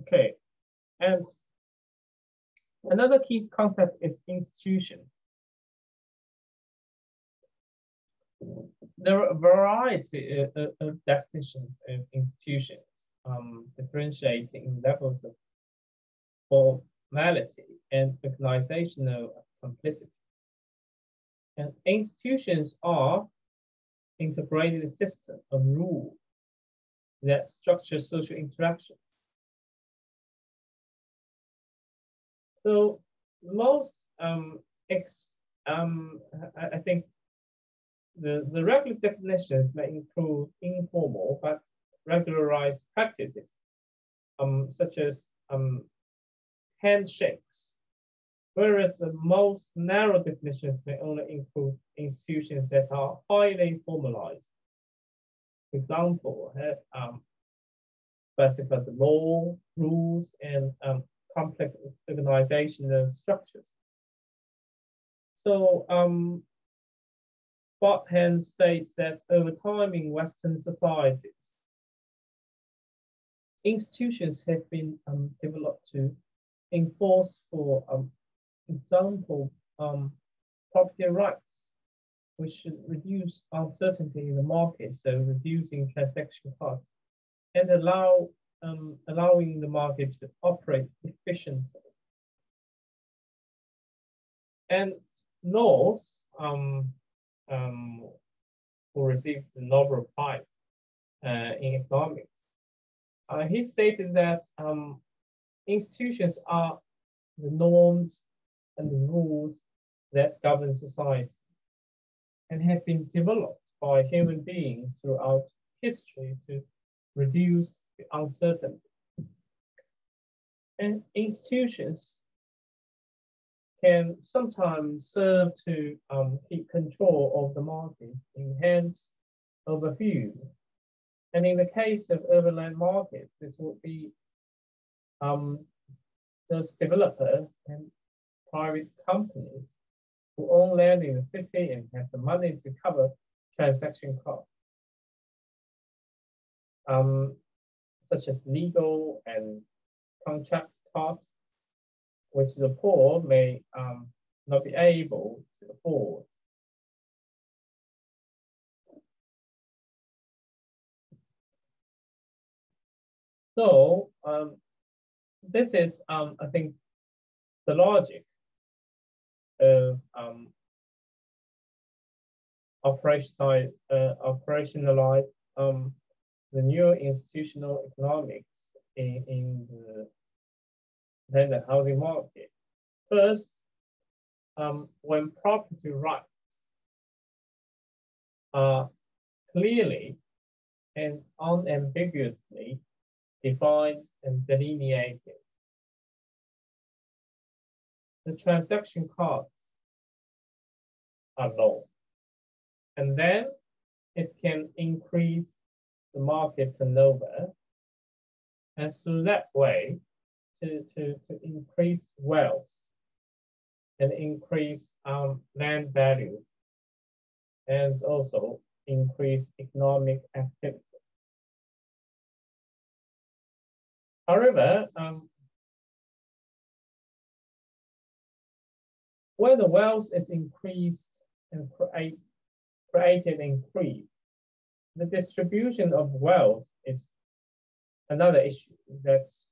Okay, and another key concept is institution. There are a variety of definitions of institutions, differentiating levels of formality and organizational complexity. And institutions are integrated system of rules that structure social interactions. So most, I think the regular definitions may include informal but regularized practices, such as handshakes, whereas the most narrow definitions may only include institutions that are highly formalized. For example, specify the law, rules, and complex organizational structures. So Barthand states that over time in Western societies, institutions have been developed to enforce, for example, property rights, which should reduce uncertainty in the market, so reducing transaction costs, and allowing the market to operate efficiently. And Knowles, who received the Nobel Prize in economics, he stated that institutions are the norms and the rules that govern society and have been developed by human beings throughout history to reduce the uncertainty. And institutions can sometimes serve to keep control of the market in hands of a few. And in the case of urban land markets, this would be those developers and private companies who own land in the city and have the money to cover transaction costs, such as legal and contract costs, which the poor may not be able to afford. So this is, I think, the logic of operationalize the new institutional economics in the landed housing market. First, when property rights are clearly and unambiguously defined and delineated, the transaction costs are low. And then it can increase the market turnover, and through that way to increase wealth and increase land values, and also increase economic activity. However, when the wealth is increased and created and increased, the distribution of wealth is another issue that's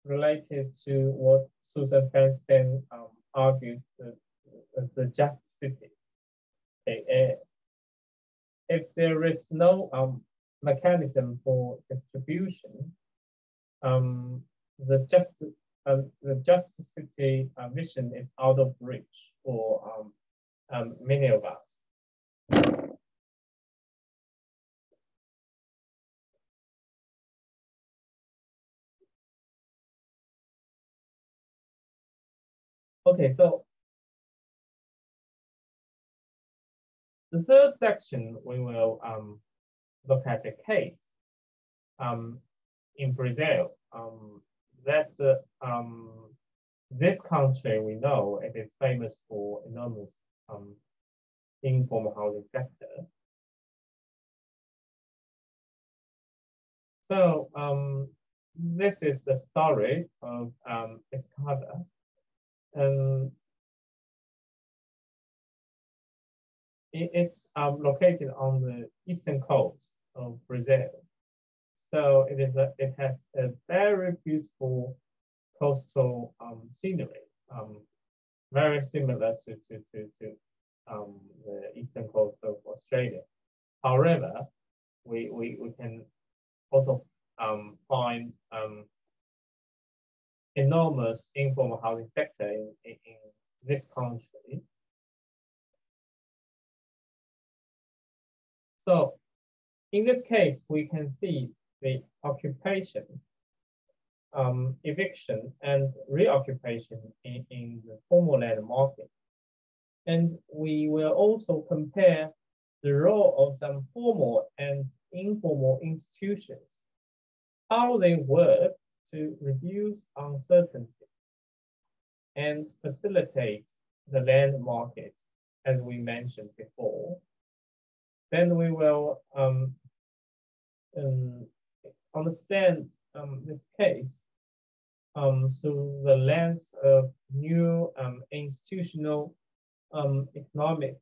related to what Susan Feinstein argued, the just city. Okay. If there is no mechanism for distribution, the just city mission is out of reach for many of us. Okay, so the third section, we will look at the case in Brazil. This country, we know it is famous for enormous informal housing sector. So this is the story of Escada. It's located on the eastern coast of Brazil. So it has a very beautiful coastal scenery, very similar to the eastern coast of Australia. However, we can also find enormous informal housing sector in this country. So in this case, we can see the occupation, eviction, and reoccupation in the formal land market. And we will also compare the role of some formal and informal institutions, how they work to reduce uncertainty and facilitate the land market, as we mentioned before. Then we will understand this case through the lens of new institutional economics.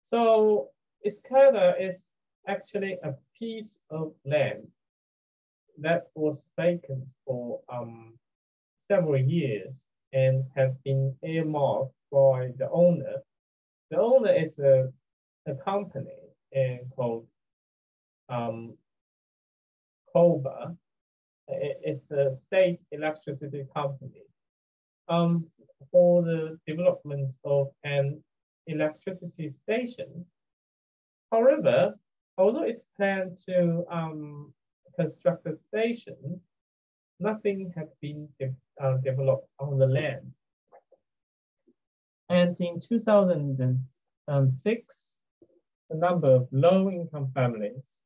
So Escada is actually a piece of land that was vacant for several years and have been earmarked by the owner. The owner is a company called COBA. It's a state electricity company for the development of an electricity station. However, although it planned to construct a station, nothing had been developed on the land. And in 2006, the number of low-income families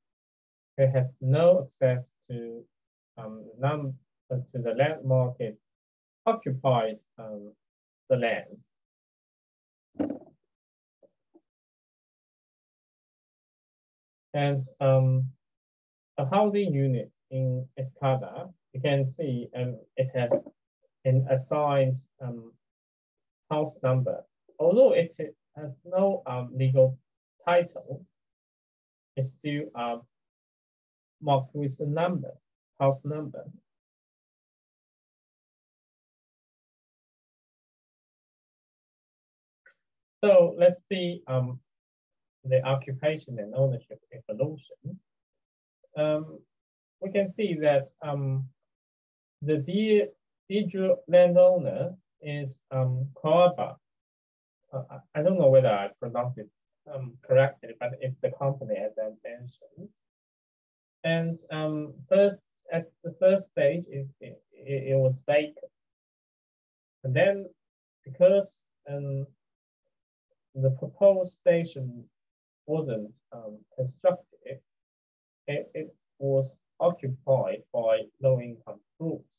who had no access to the land market occupied the land. And a housing unit in Escada, you can see it has an assigned house number. Although it has no legal title is still marked with a number, house number. So let's see the occupation and ownership evolution. We can see that the Zhu landowner is Koaba. I don't know whether I pronounced it correctly, but it's the company as I mentioned. And first, at the first stage, it was vacant. And then because the proposed station wasn't constructed, it was occupied by low-income groups.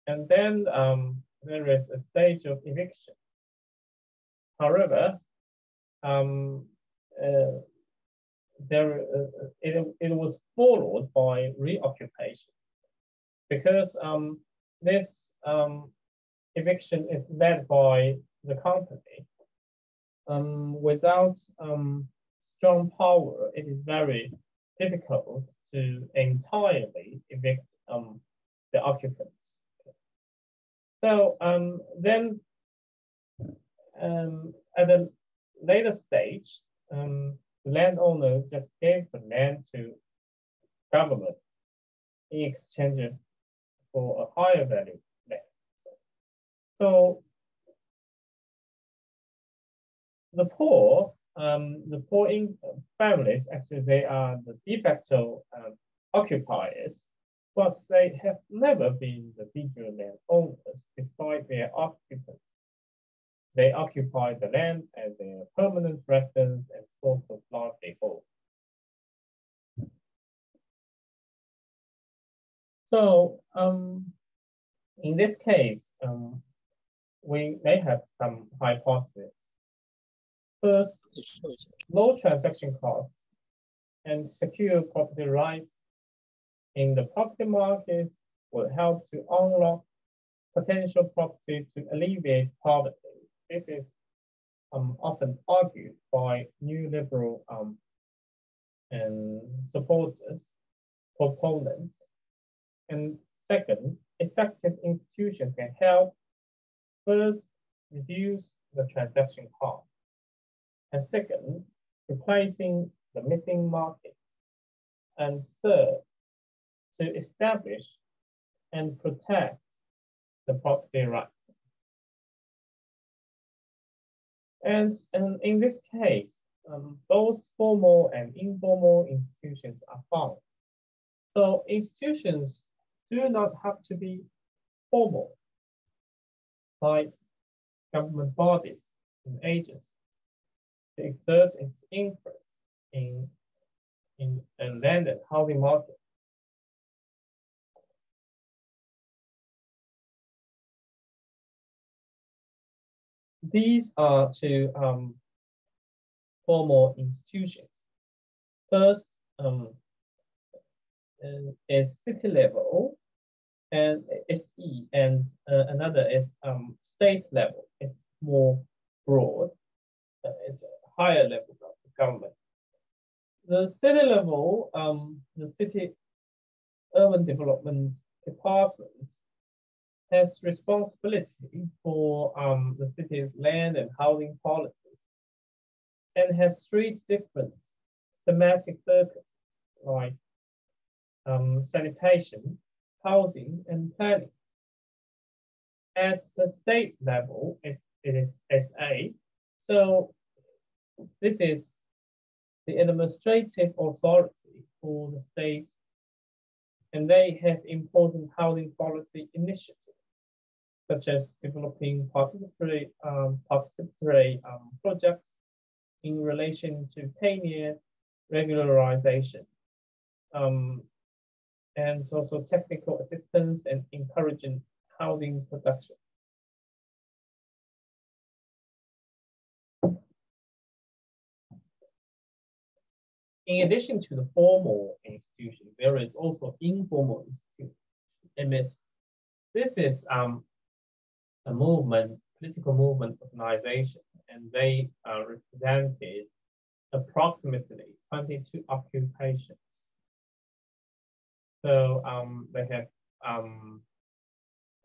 And then there is a stage of eviction. However, it was followed by reoccupation because this eviction is led by the company. Without strong power, it is very difficult to entirely evict the occupants. So then at a later stage, the landowner just gave the land to government in exchange for a higher value land. So the poor families, actually, they are the de facto occupiers, but they have never been the legal land owners despite their occupants. They occupy the land as their permanent residence and source of livelihood. So in this case, we may have some hypotheses. First, low transaction costs and secure property rights in the property market will help to unlock potential property to alleviate poverty. This is often argued by neoliberal and proponents. And second, effective institutions can help first reduce the transaction cost. And second, replacing the missing markets. And third, to establish and protect the property rights. And in this case, both formal and informal institutions are found. So institutions do not have to be formal, like government bodies and agencies, to exert its influence in land and housing market. These are two formal institutions. First is city level and SE, and another is state level. It's more broad. It's a higher level of the government. The city level, the city urban development department has responsibility for the city's land and housing policies and has three different thematic focuses like sanitation, housing, and planning. At the state level, it is SA. So this is the administrative authority for the state, and they have important housing policy initiatives, such as developing participatory projects in relation to tenure regularization, and also technical assistance and encouraging housing production. In addition to the formal institution, there is also informal institution. MS. This is a movement, political movement organization, and they represented approximately 22 occupations. So they have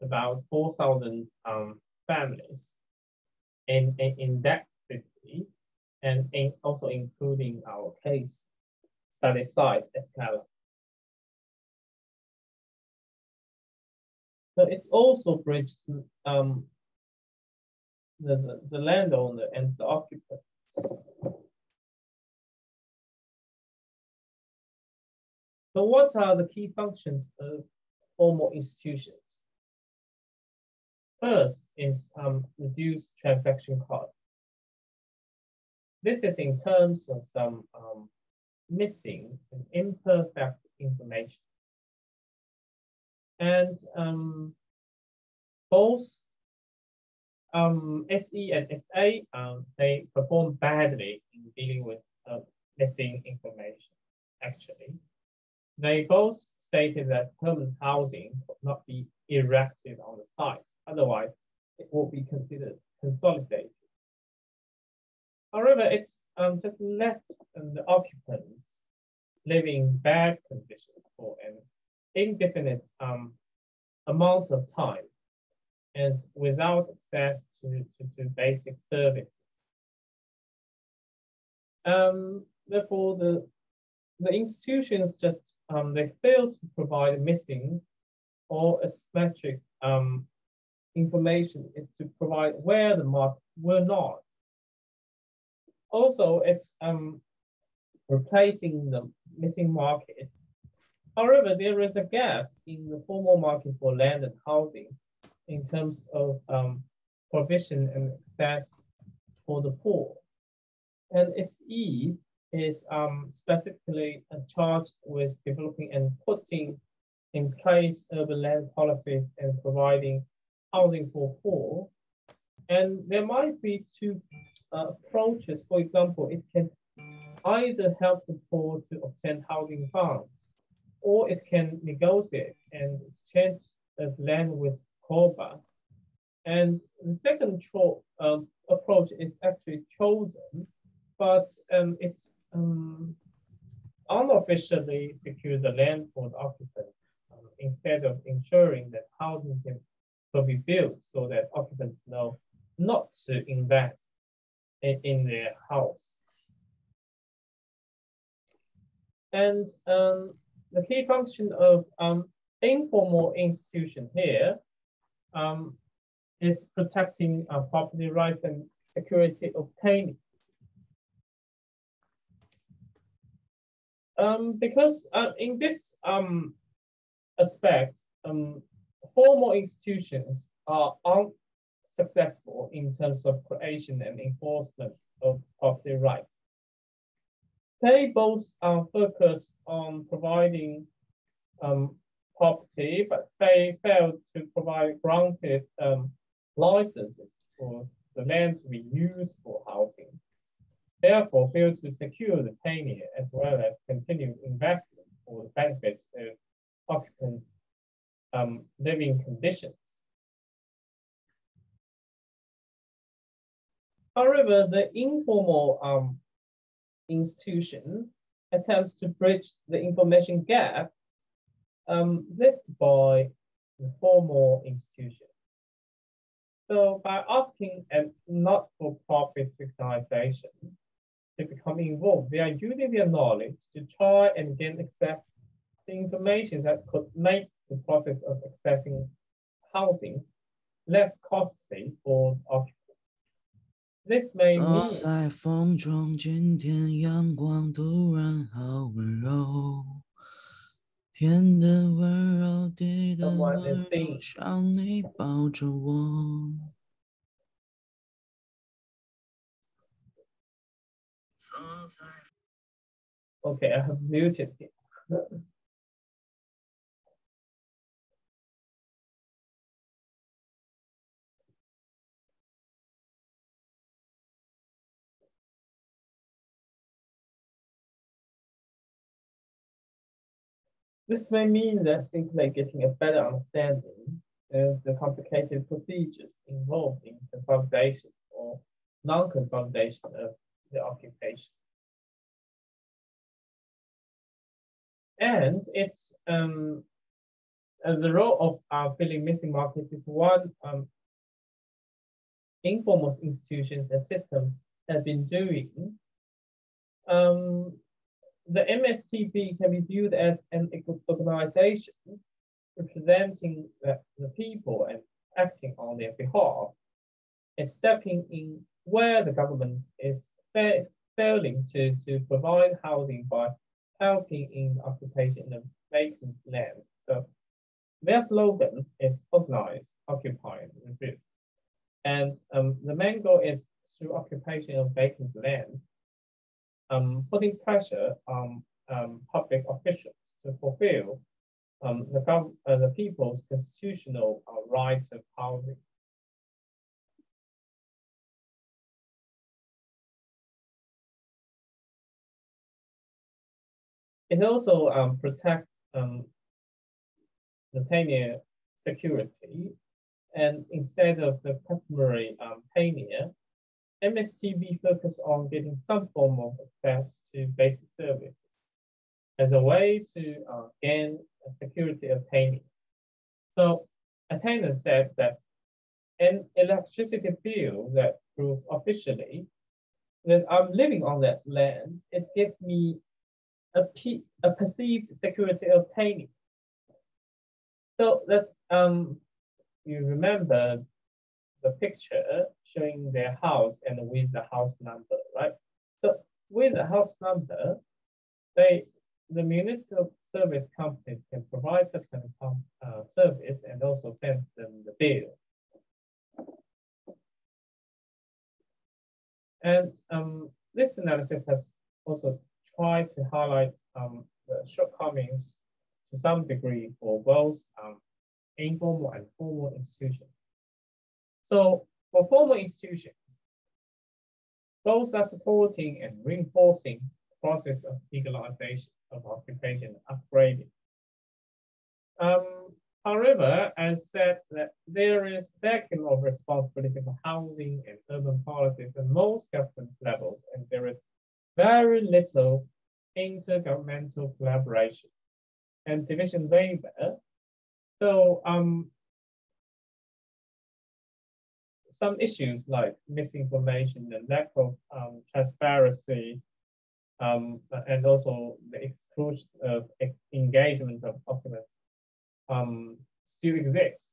about 4,000 families in that city, and also including our case study site, Escala. So it's also bridged the landowner and the occupants. So what are the key functions of formal institutions? First is reduce transaction costs. This is in terms of some missing and imperfect information. And both SE and SA, they perform badly in dealing with missing information, actually. They both stated that permanent housing could not be erected on the site, otherwise it will be considered consolidated. However, it's just left the occupants living in bad conditions for an indefinite amount of time and without access to basic services. Therefore, the institutions just they fail to provide missing or asymmetric information is to provide where the market were not. Also, it's replacing the missing market. However, there is a gap in the formal market for land and housing in terms of provision and access for the poor. And SE is specifically charged with developing and putting in place urban land policies and providing housing for poor. And there might be two approaches. For example, it can either help the poor to obtain housing funds, or it can negotiate and exchange land with COBA. And the second approach is actually chosen, but it's unofficially secure the land for the occupants instead of ensuring that housing can be built so that occupants know not to invest in their house. And the key function of informal institution here is protecting property rights and security obtaining. Because in this aspect, formal institutions are unsuccessful in terms of creation and enforcement of property rights. They both focus on providing property, but they fail to provide granted licenses for the land to be used for housing. Therefore, fail to secure the tenure as well as continued investment for the benefit of occupants' living conditions. However, the informal institution attempts to bridge the information gap left by the formal institution. So by asking a not-for-profit organization to become involved, they are using their knowledge to try and gain access to information that could make the process of accessing housing less costly for occupants. This may mean 在风中，今天阳光突然好温柔，天的温柔，地的温柔，想你抱着我。Okay, I have muted it. This may mean that simply getting a better understanding of the complicated procedures involved in consolidation or non-consolidation of the occupation. And it's the role of filling missing markets is one informal institutions and systems have been doing. The MSTP can be viewed as an organization representing the people and acting on their behalf, and stepping in where the government is failing to provide housing by helping in the occupation of vacant land. So their slogan is organize, occupy, resist. And the main goal is through occupation of vacant land, putting pressure on public officials to fulfill the people's constitutional rights of housing. It also protects the tenure security, and instead of the customary tenure, MSTB focus on getting some form of access to basic services as a way to gain a security of tenure. So a tenant said that an electricity bill that proves officially that I'm living on that land, it gives me a perceived security of tenure. So that's you remember the picture showing their house and with the house number, right? So with the house number, the municipal service companies can provide such kind of service and also send them the bill. And this analysis has also tried to highlight the shortcomings to some degree for both informal and formal institutions. So for formal institutions, both are supporting and reinforcing the process of legalization of occupation and upgrading. However, as said, that there is vacuum of responsibility for housing and urban policies at most government levels, and there is very little intergovernmental collaboration and division labor. So some issues like misinformation and lack of transparency, and also the exclusion of engagement of occupants still exist.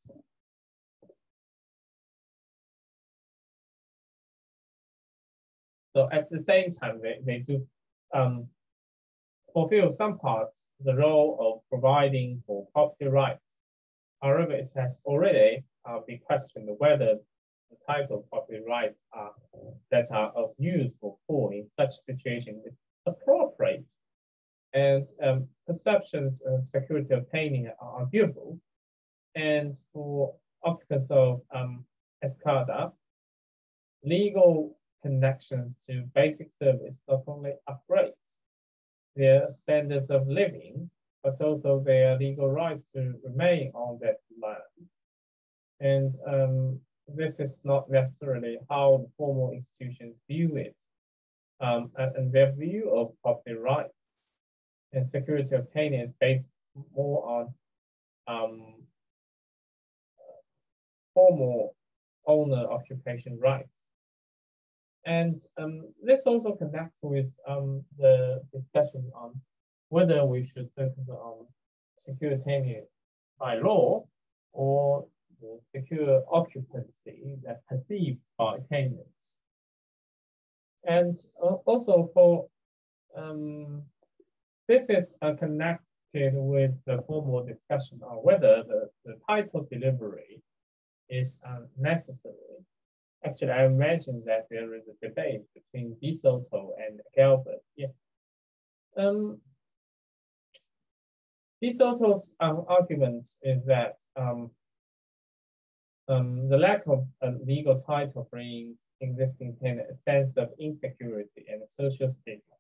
So at the same time, they do fulfill some parts the role of providing for property rights. However, it has already been questioned whether the type of property rights that are of use for poor in such situation is appropriate, and perceptions of security obtaining are arguable. And for occupants of Escada, legal connections to basic service not only upgrade their standards of living, but also their legal rights to remain on that land. And this is not necessarily how the formal institutions view it. And their view of property rights and security obtaining is based more on formal owner occupation rights. And this also connects with the discussion on whether we should focus on secure tenure by law or the secure occupancy that perceived by tenants. And also for this is connected with the formal discussion on whether the title delivery is necessary. Actually, I imagine that there is a debate between De Soto and Galbert. Yeah. De Soto's argument is that the lack of a legal title brings existing tenants a sense of insecurity and social stigma,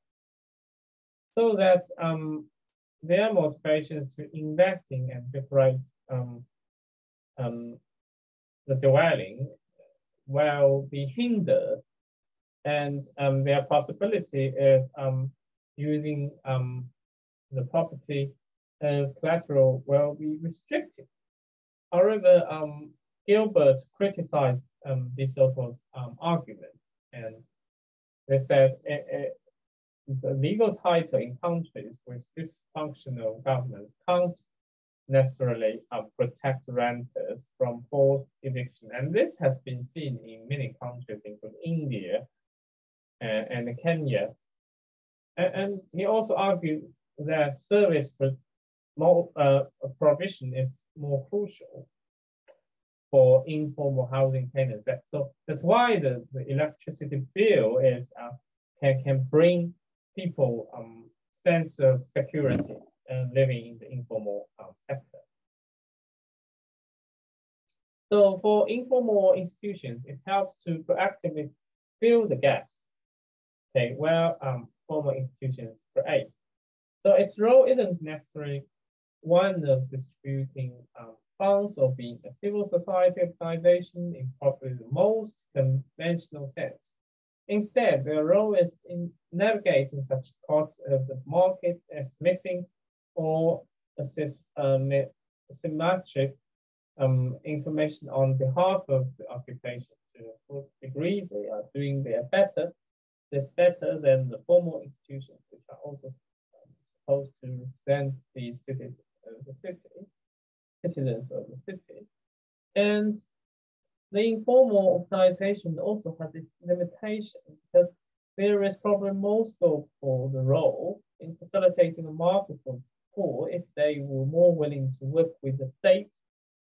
so that their motivations to investing and decorate the dwelling will be hindered and their possibility of using the property as collateral will be restricted. However, Gilbert criticized this sort of argument, and they said the legal title in countries with dysfunctional governments can't necessarily protect renters from forced eviction. And this has been seen in many countries, including India and Kenya. And he also argued that service provision is more crucial for informal housing tenants. So that's why the electricity bill is can bring people sense of security living in the informal sector. So for informal institutions, it helps to proactively fill the gaps, okay, where formal institutions create. So its role isn't necessarily one of distributing funds or being a civil society organization in probably the most conventional sense. Instead, their role is in navigating such costs of the market as missing or symmetric information on behalf of the occupation. To what degree they are doing their better, this better than the formal institutions, which are also supposed to represent the citizens of the city. And the informal organization also has its limitation because there is probably more scope for the role in facilitating a market for poor if they were more willing to work with the state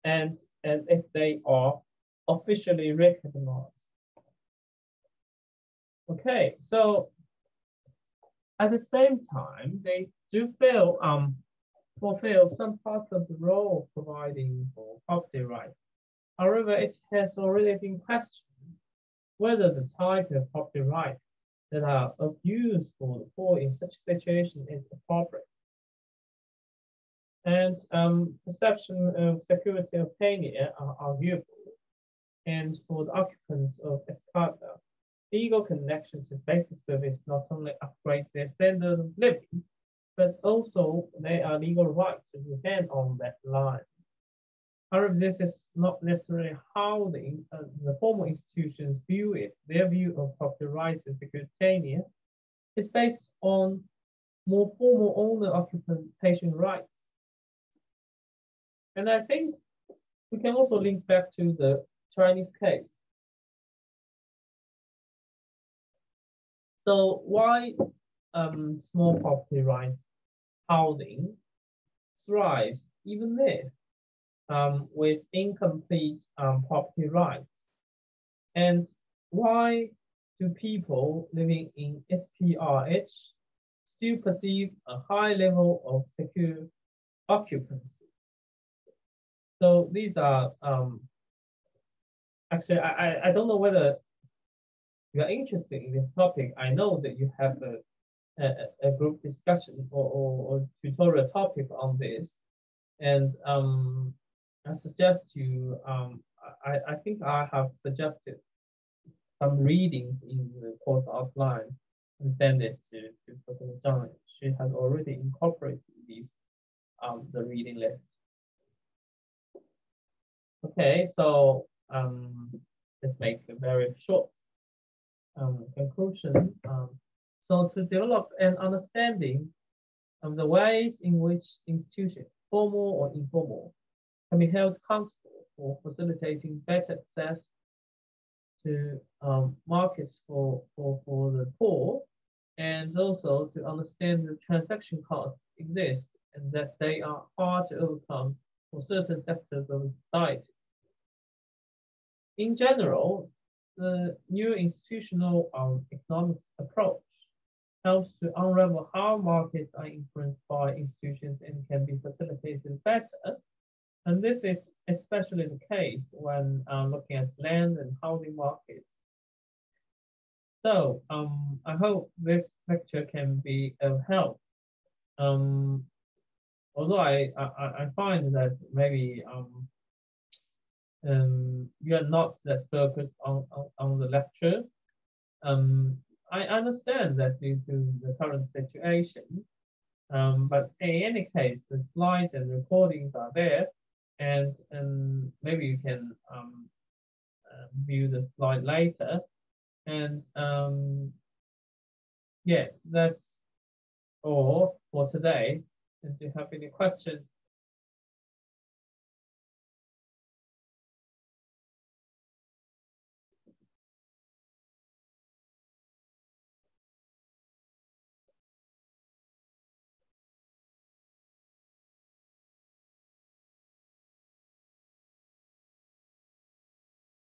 and if they are officially recognized. Okay, so at the same time, they do fulfill some part of the role of providing for property rights. However, it has already been questioned whether the type of property rights that are of use for the poor in such a situation is appropriate. And perception of security of tenure are arguable. And for the occupants of escada, legal connection to basic service not only upgrade their standard of living, but also they are legal rights to depend on that line. However, this is not necessarily how the formal institutions view it. Their view of property rights and security tenure is based on more formal owner occupation rights. And I think we can also link back to the Chinese case. So why small property rights housing thrives even if with incomplete property rights? And why do people living in SPRH still perceive a high level of secure occupancy? So these are, actually, I don't know whether you are interested in this topic. I know that you have a group discussion or tutorial topic on this. And I suggest you, I think I have suggested some readings in the course outline and send it to Dr. Zhang. She has already incorporated these, the reading list. Okay, so let's make a very short conclusion. So to develop an understanding of the ways in which institutions, formal or informal, can be held accountable for facilitating better access to markets for the poor, and also to understand the transaction costs exist and that they are hard to overcome for certain sectors of society. In general, the new institutional economic approach helps to unravel how markets are influenced by institutions and can be facilitated better. And this is especially the case when looking at land and housing markets. So I hope this lecture can be of help. Although I find that maybe you are not that focused on the lecture, I understand that due to the current situation, but in any case, the slides and recordings are there, and maybe you can view the slide later. And yeah, that's all for today. If you have any questions,